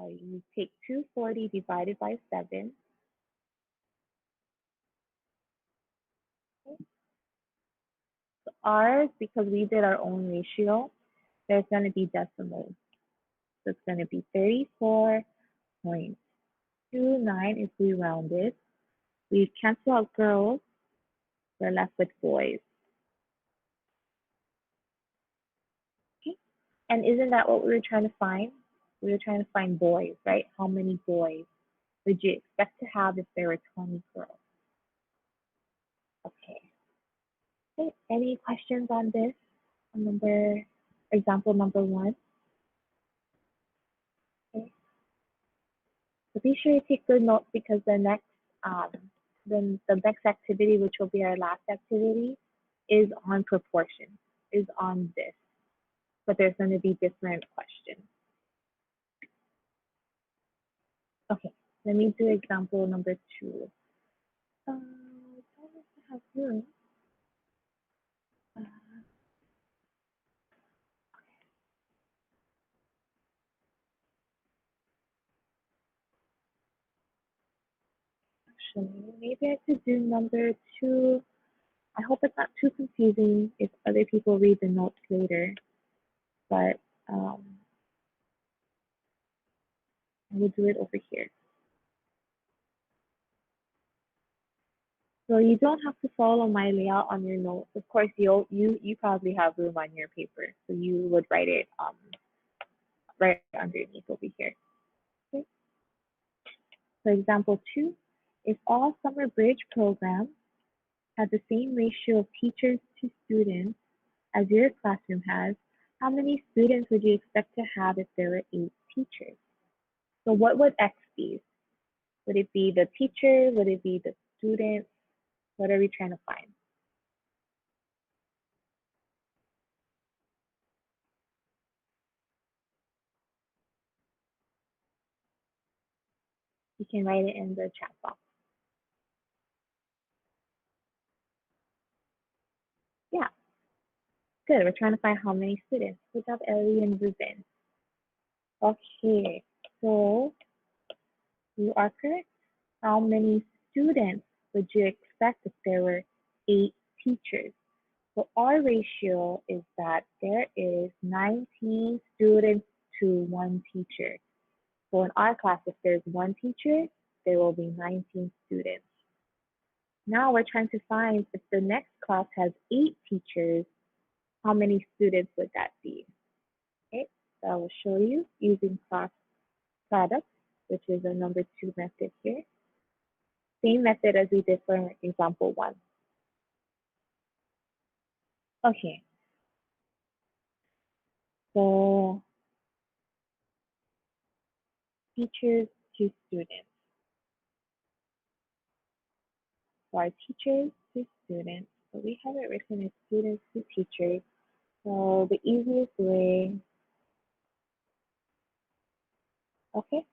Speaker 1: you take 240 divided by 7. Okay. So ours, because we did our own ratio, there's going to be decimals. So it's going to be 34.29 if we round it. We cancel out girls, we're left with boys. Okay. And isn't that what we were trying to find? We were trying to find boys, right? How many boys would you expect to have if there were 20 girls? Okay. Okay. Any questions on this? Example number 1. Okay. So be sure to take good notes because the next activity, which will be our last activity, is on proportion, is on this. But there's going to be different questions. Okay, let me do example number 2. I don't have room. Uh, Actually, maybe I could do number 2. I hope it's not too confusing if other people read the notes later, but I will do it over here. So you don't have to follow my layout on your notes. Of course, you probably have room on your paper, so you would write it right underneath over here. Okay. For example 2, if all summer bridge programs had the same ratio of teachers to students as your classroom has, how many students would you expect to have if there were 8 teachers? So what would X be? Would it be the teacher? Would it be the student? What are we trying to find? You can write it in the chat box. Yeah, good. We're trying to find how many students. Good job, Ellie and Ruben. Okay, so you are correct. How many students would you expect if there were 8 teachers? So our ratio is that there is 19 students to 1 teacher. So in our class, if there's 1 teacher, there will be 19 students. Now we're trying to find if the next class has 8 teachers, how many students would that be? Okay, so I will show you using class product, which is a number 2 method here. Same method as we did for example 1. Okay, so teachers to students. So our teachers to students. So we have it written as students to teachers. So the easiest way, okay,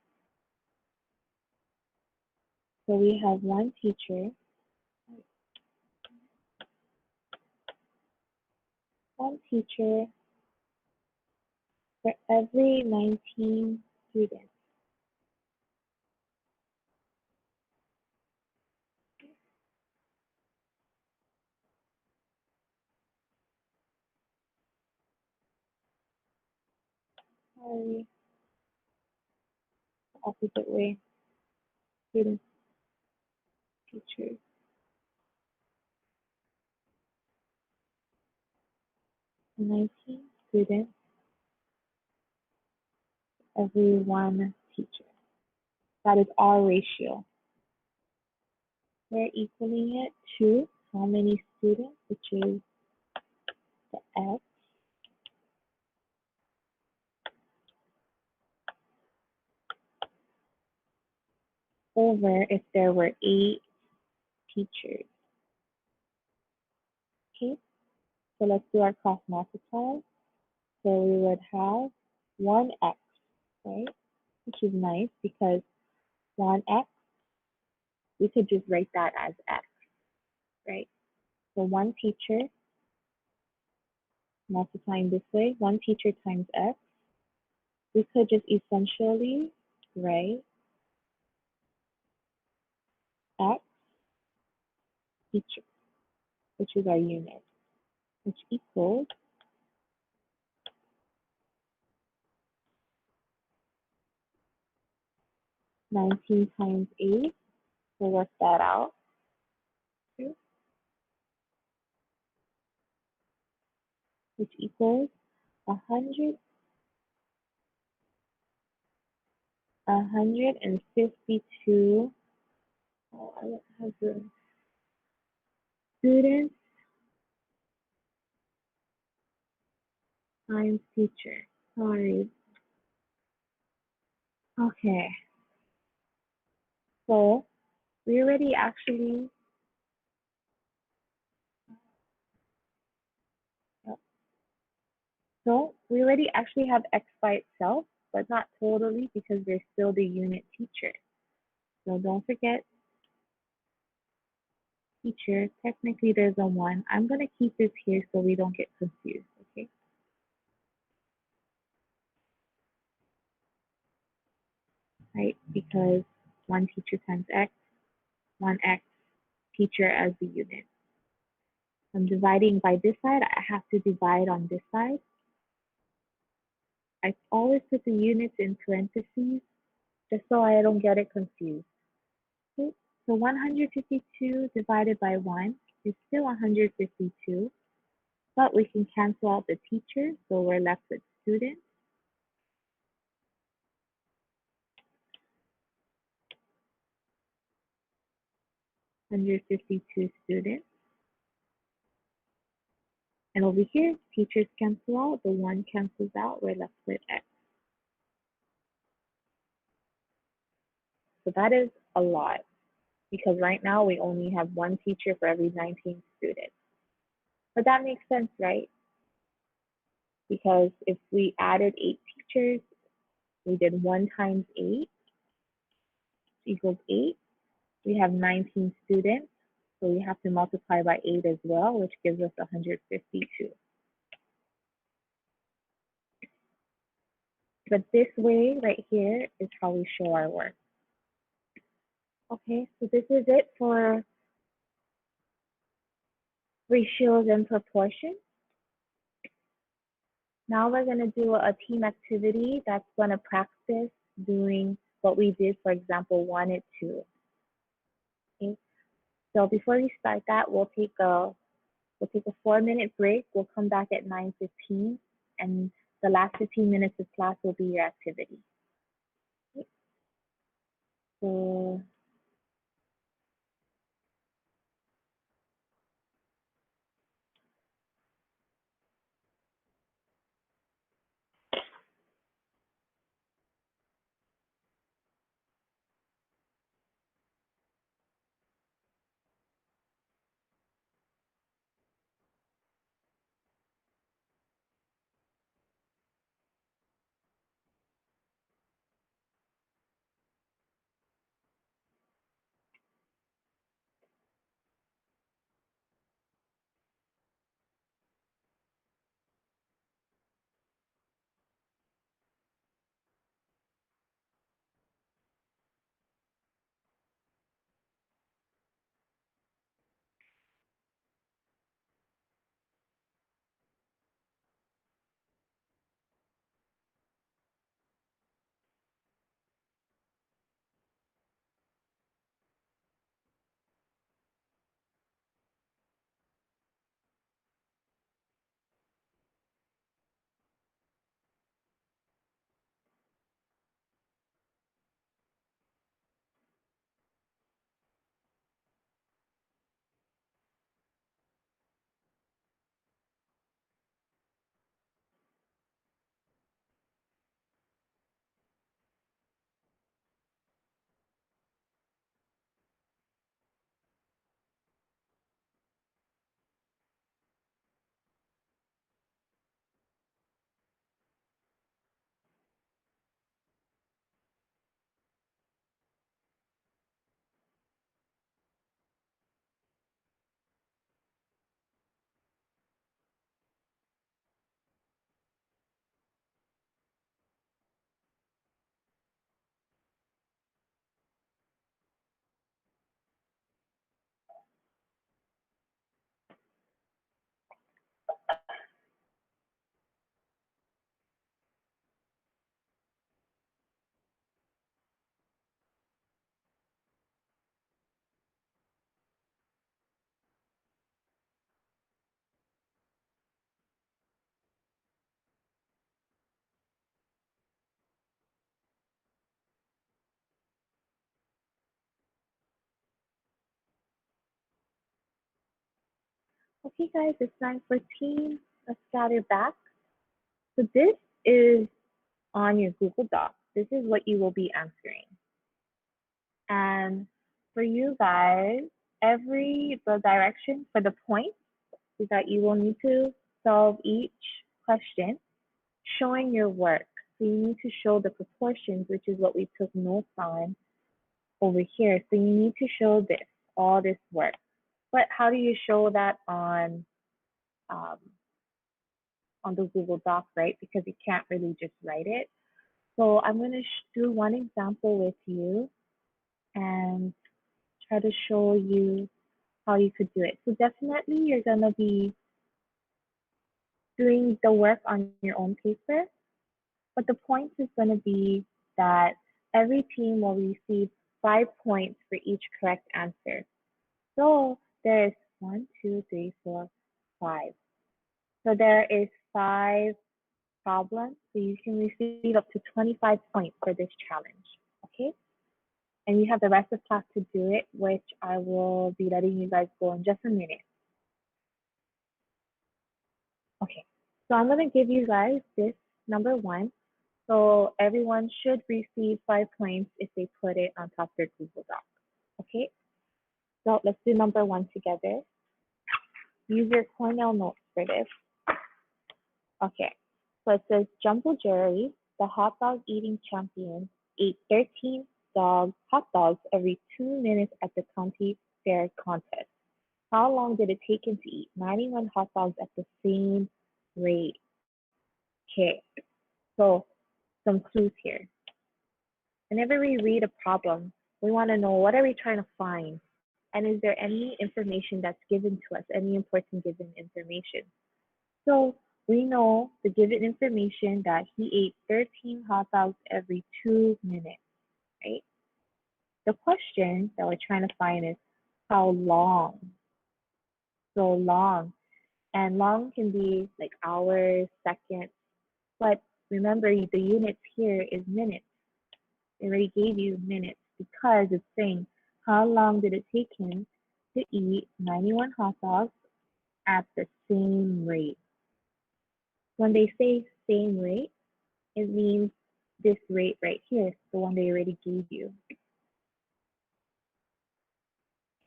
Speaker 1: so we have 1 teacher, 1 teacher for every 19 students. Sorry, opposite way, students, teachers. 19 students, every 1 teacher. That is our ratio. We're equaling it to how many students, which is the X, over if there were 8 teachers. Okay, so let's do our cross multiply. So we would have 1x, right? Which is nice because 1x, we could just write that as x, right? So 1 teacher multiplying this way, 1 teacher times x, we could just essentially write x teacher, which is our unit, which equals 19 times 8. We'll work that out. Which equals 100, 152. Oh, I don't have the students times teacher. Sorry. Okay. So we already actually, have X by itself, but not totally because there's still the unit teacher. So don't forget teacher. Technically there's a 1. I'm going to keep this here so we don't get confused, okay? Right? Because 1 teacher times X, 1X teacher as the unit. I'm dividing by this side, I have to divide on this side. I always put the units in parentheses just so I don't get it confused. Okay, so 152 divided by 1 is still 152, but we can cancel out the teacher, so we're left with students. One hundred 52 students. And over here, teachers cancel out, the 1 cancels out, we're left with X. So that is a lot because right now we only have 1 teacher for every 19 students. But that makes sense, right? Because if we added 8 teachers, we did 1 times 8, equals 8. We have 19 students, so we have to multiply by 8 as well, which gives us 152. But this way right here is how we show our work. Okay, so this is it for ratios and proportions. Now we're going to do a team activity that's going to practice doing what we did, for example, 1 and 2. Okay, so before we start that, we'll take a 4-minute break. We'll come back at 9:15, and the last 15 minutes of class will be your activity. Okay, so okay, guys, it's 9:14. Let's gather back. So this is on your Google Doc. This is what you will be answering. And for you guys, the direction for the point is that you will need to solve each question showing your work. So you need to show the proportions, which is what we took notes on over here. So you need to show this, all this work. But how do you show that um, on the Google Doc, right? Because you can't really just write it. So I'm going to do one example with you and try to show you how you could do it. So definitely you're going to be doing the work on your own paper, but the point is going to be that every team will receive 5 points for each correct answer. So there is 1, 2, 3, 4, 5. So there is 5 problems. So you can receive up to 25 points for this challenge. Okay? And you have the rest of class to do it, which I will be letting you guys go in just a minute. Okay, so I'm going to give you guys this number 1. So everyone should receive 5 points if they put it on top of their Google Doc. Okay, so let's do number 1 together. Use your Cornell notes for this. Okay, so it says Jumbo Jerry, the hot dog eating champion, ate 13 hot dogs every 2 minutes at the county fair contest. How long did it take him to eat 91 hot dogs at the same rate? Okay, so some clues here. Whenever we read a problem, we want to know what are we trying to find? And is there any information that's given to us, any important given information? So we know the given information that he ate 13 hot dogs every 2 minutes, right? The question that we're trying to find is how long? So long. And long can be like hours, seconds, but remember the units here is minutes. They already gave you minutes because it's saying how long did it take him to eat 91 hot dogs at the same rate. When they say same rate, it means this rate right here, the one they already gave you.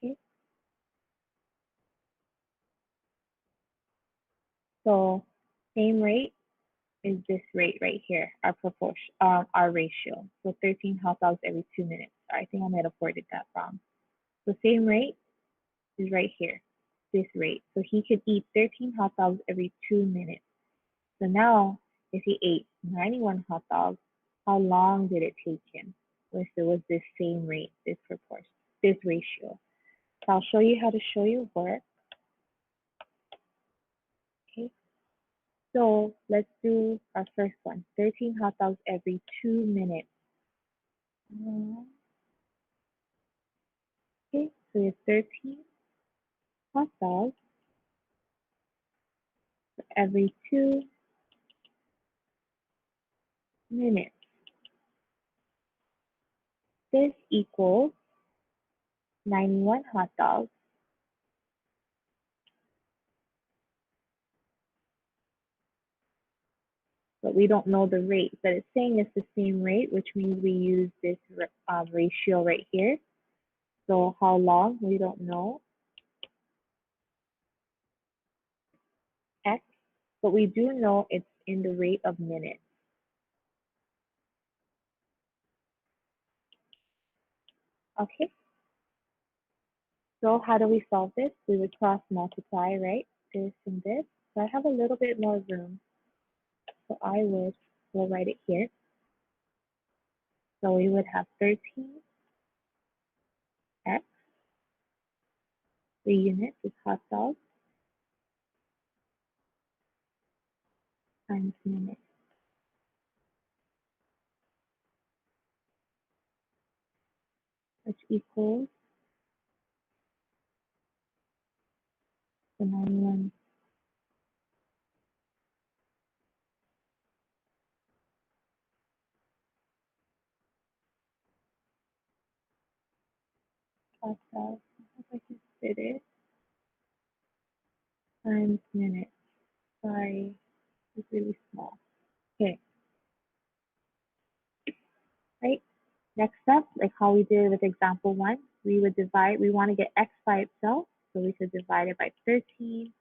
Speaker 1: Okay, so same rate is this rate right here, our proportion, our ratio. So 13 hot dogs every 2 minutes. I think I might have worded that wrong. The same rate is right here, this rate. So he could eat 13 hot dogs every 2 minutes. So now, if he ate 91 hot dogs, how long did it take him? If it was this same rate, this proportion, this ratio. So I'll show you how to show your work. Okay. So let's do our first one. 13 hot dogs every 2 minutes. Okay, so it's 13 hot dogs every 2 minutes. This equals 91 hot dogs. But we don't know the rate, but it's saying it's the same rate, which means we use this ratio right here. So how long, we don't know, x, but we do know it's in the rate of minutes. Okay, so how do we solve this? We would cross multiply, right? This and this. So I have a little bit more room. So we'll write it here. So we would have 13x, the unit is hot dogs, times minutes. Which equals the 91 hot dogs. I hope I can fit it. Times minutes. Sorry, it's really small. Okay, right? Next up, like how we did with example 1, we would divide, we want to get x by itself, so we could divide it by 13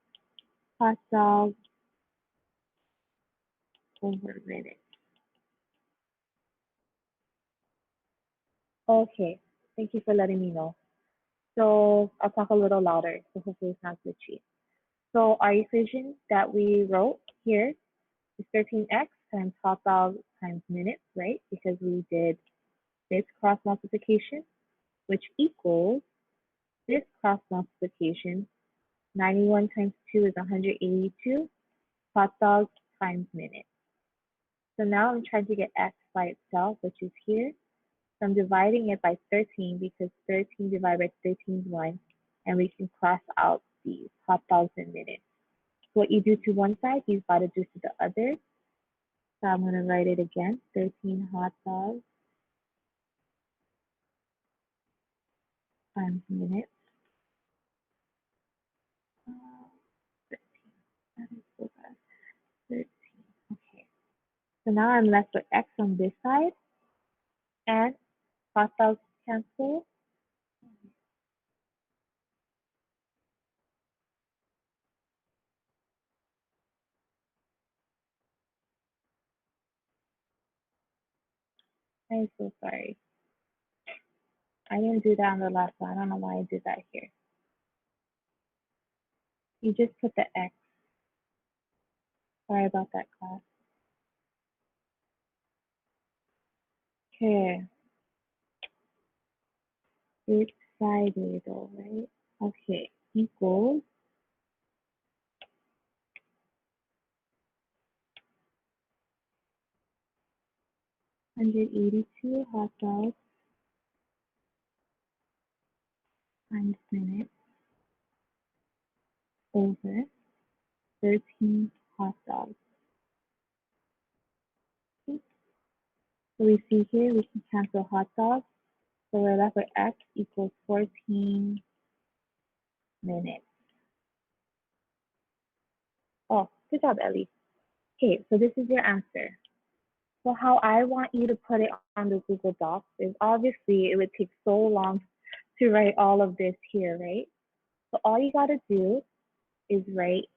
Speaker 1: hot dogs over minutes. Okay, thank you for letting me know. So I'll talk a little louder, so hopefully it's not glitchy. So our equation that we wrote here is 13x times hot dogs times minutes, right? Because we did this cross multiplication, which equals this cross multiplication. 91 times 2 is 182 hot dogs times minutes. So now I'm trying to get x by itself, which is here. So I'm dividing it by 13 because 13 divided by 13 is 1, and we can cross out these hot dogs in minutes. So what you do to one side, you've got to do to the other. So I'm going to write it again, 13 hot dogs times minutes. 13. That is so bad. 13. Okay. So now I'm left with x on this side, and hot dogs cancel. I'm so sorry. I didn't do that on the last one. I don't know why I did that here. You just put the X. Sorry about that, class. Okay. It's Friday though, right? Okay. Equals 182 hot dogs times minutes over 13 hot dogs. Okay. So we see here we can cancel hot dogs. So we're left with X equals 14 minutes. Oh, good job, Ellie. Okay, so this is your answer. So how I want you to put it on the Google Docs is obviously it would take so long to write all of this here, right? So all you gotta do is write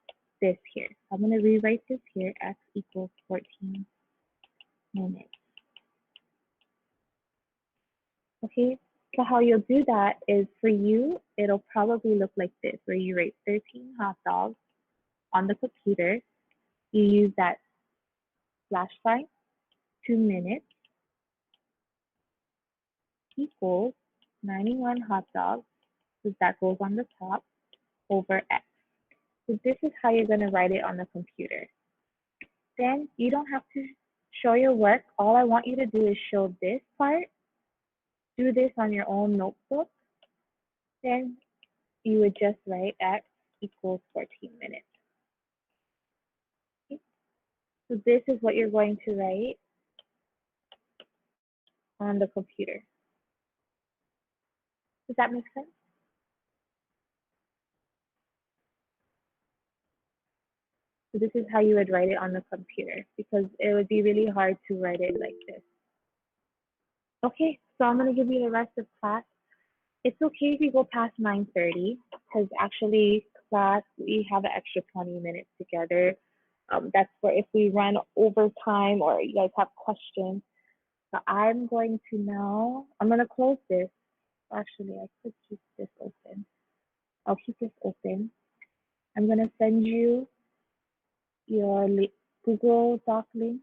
Speaker 1: this here. I'm gonna rewrite this here, X equals 14 minutes. Okay, so how you'll do that is for you, it'll probably look like this, where you write 13 hot dogs on the computer. You use that slash sign, 2 minutes equals 91 hot dogs, because that goes on the top, over X. So this is how you're going to write it on the computer. Then you don't have to show your work. All I want you to do is show this part. Do this on your own notebook. Then you would just write X equals 14 minutes. Okay? So this is what you're going to write on the computer. Does that make sense? So this is how you would write it on the computer because it would be really hard to write it like this. Okay, so I'm going to give you the rest of class. It's okay if you go past 9:30 because actually class, we have an extra 20 minutes together. That's for if we run over time or you guys have questions. So I'm going to now, I'm going to close this. Actually, I could keep this open. I'll keep this open. I'm going to send you your Google Doc link.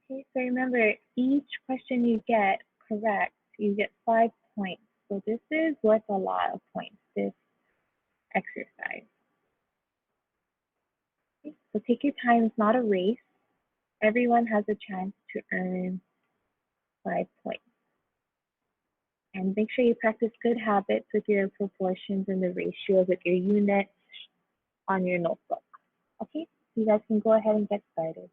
Speaker 1: Okay, so remember, each question you get correct, you get 5 points. So this is worth a lot of points, this exercise. Okay, so take your time, it's not a race. Everyone has a chance to earn 5 points. And make sure you practice good habits with your proportions and the ratios with your units on your notebook. Okay, so you guys can go ahead and get started.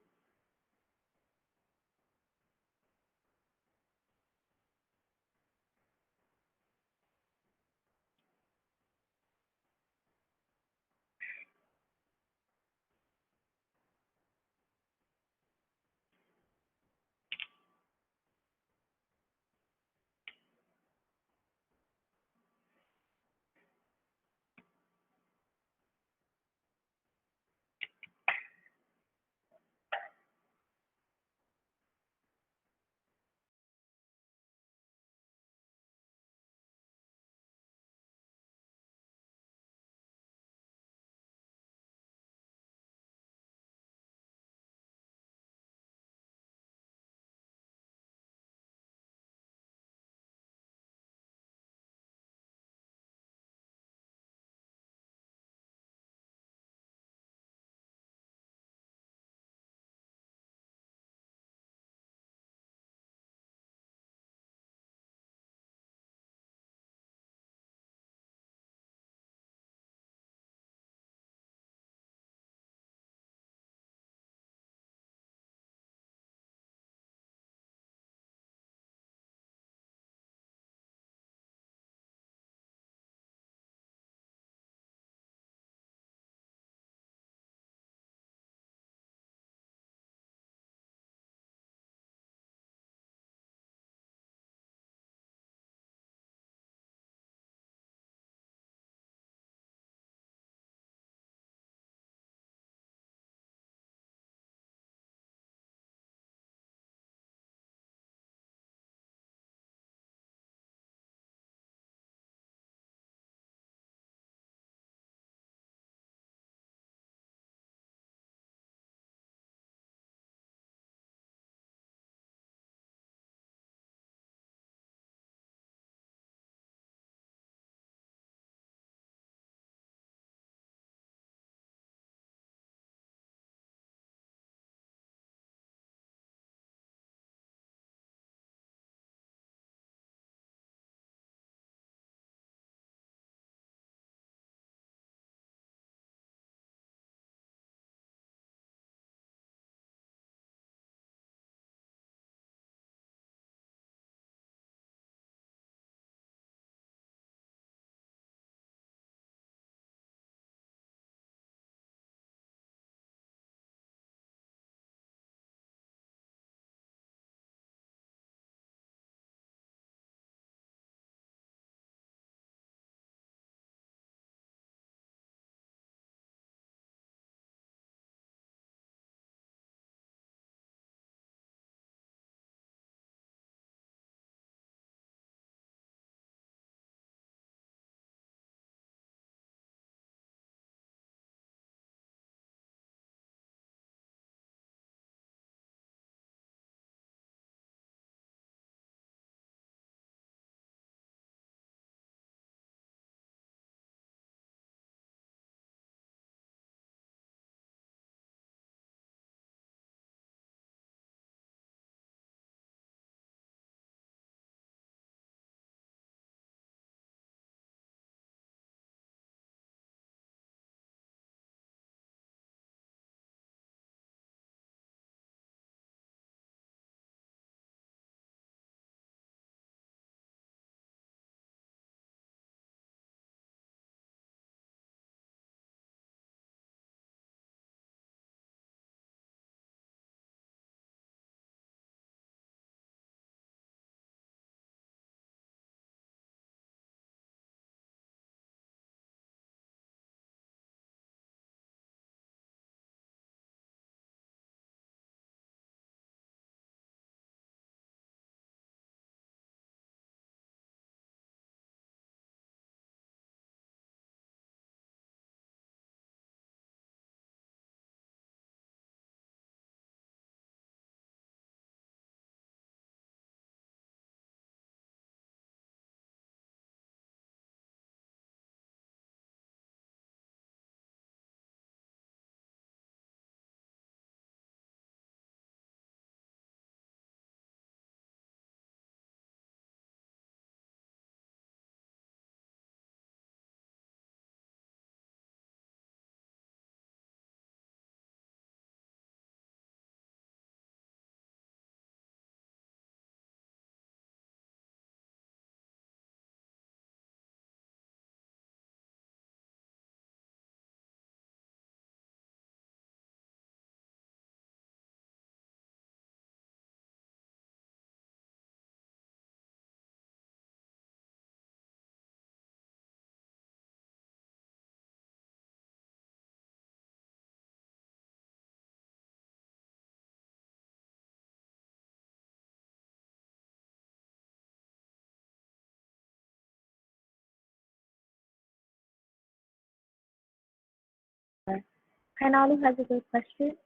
Speaker 1: Karnalu has a good question.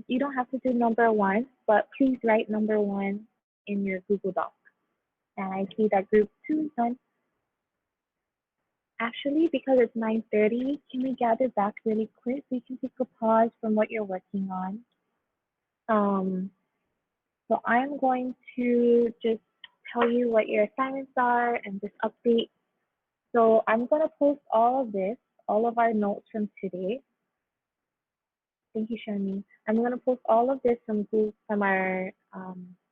Speaker 1: You don't have to do number one, but please write number one in your Google Doc. And I see that group two is done. Actually, because it's 9:30, can we gather back really quick? We can take a pause from what you're working on. Um, so I'm going to just tell you what your assignments are and just update. So I'm going to post all of this, all of our notes from today. Thank you, Shani. I'm going to post all of this from our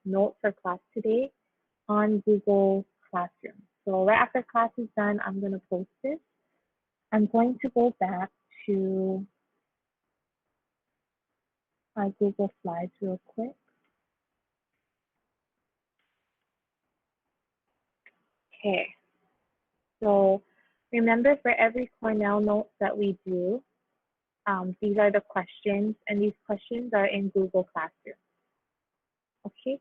Speaker 1: notes for class today on Google Classroom. So right after class is done, I'm going to post this. I'm going to go back to our Google Slides real quick. Okay. So remember, for every Cornell note that we do, these are the questions, and these questions are in Google Classroom. Okay.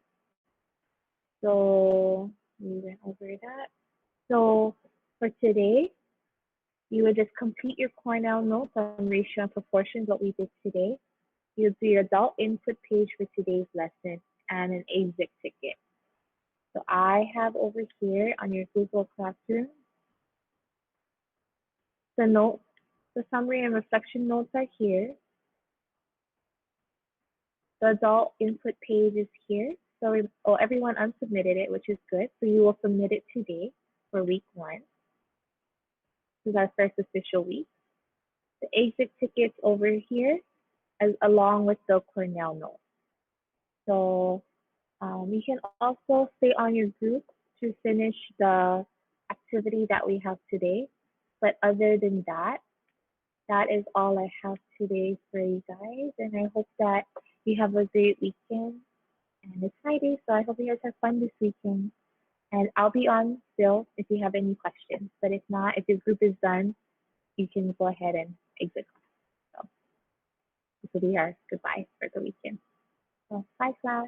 Speaker 1: So we went over that. So for today, you would just complete your Cornell notes on ratio and proportions, what we did today. You'll do your adult input page for today's lesson and an exit ticket. So I have over here on your Google Classroom, the notes, the summary and reflection notes are here. The adult input page is here. So everyone unsubmitted it, which is good. So you will submit it today for week 1. This is our first official week. The exit tickets over here, along with the Cornell notes. So you can also stay on your group to finish the activity that we have today. But other than that, that is all I have today for you guys. And I hope that you have a great weekend. And it's Friday, so I hope you guys have fun this weekend. And I'll be on still if you have any questions. But if not, if your group is done, you can go ahead and exit class. So this will be our goodbye for the weekend. So bye, class.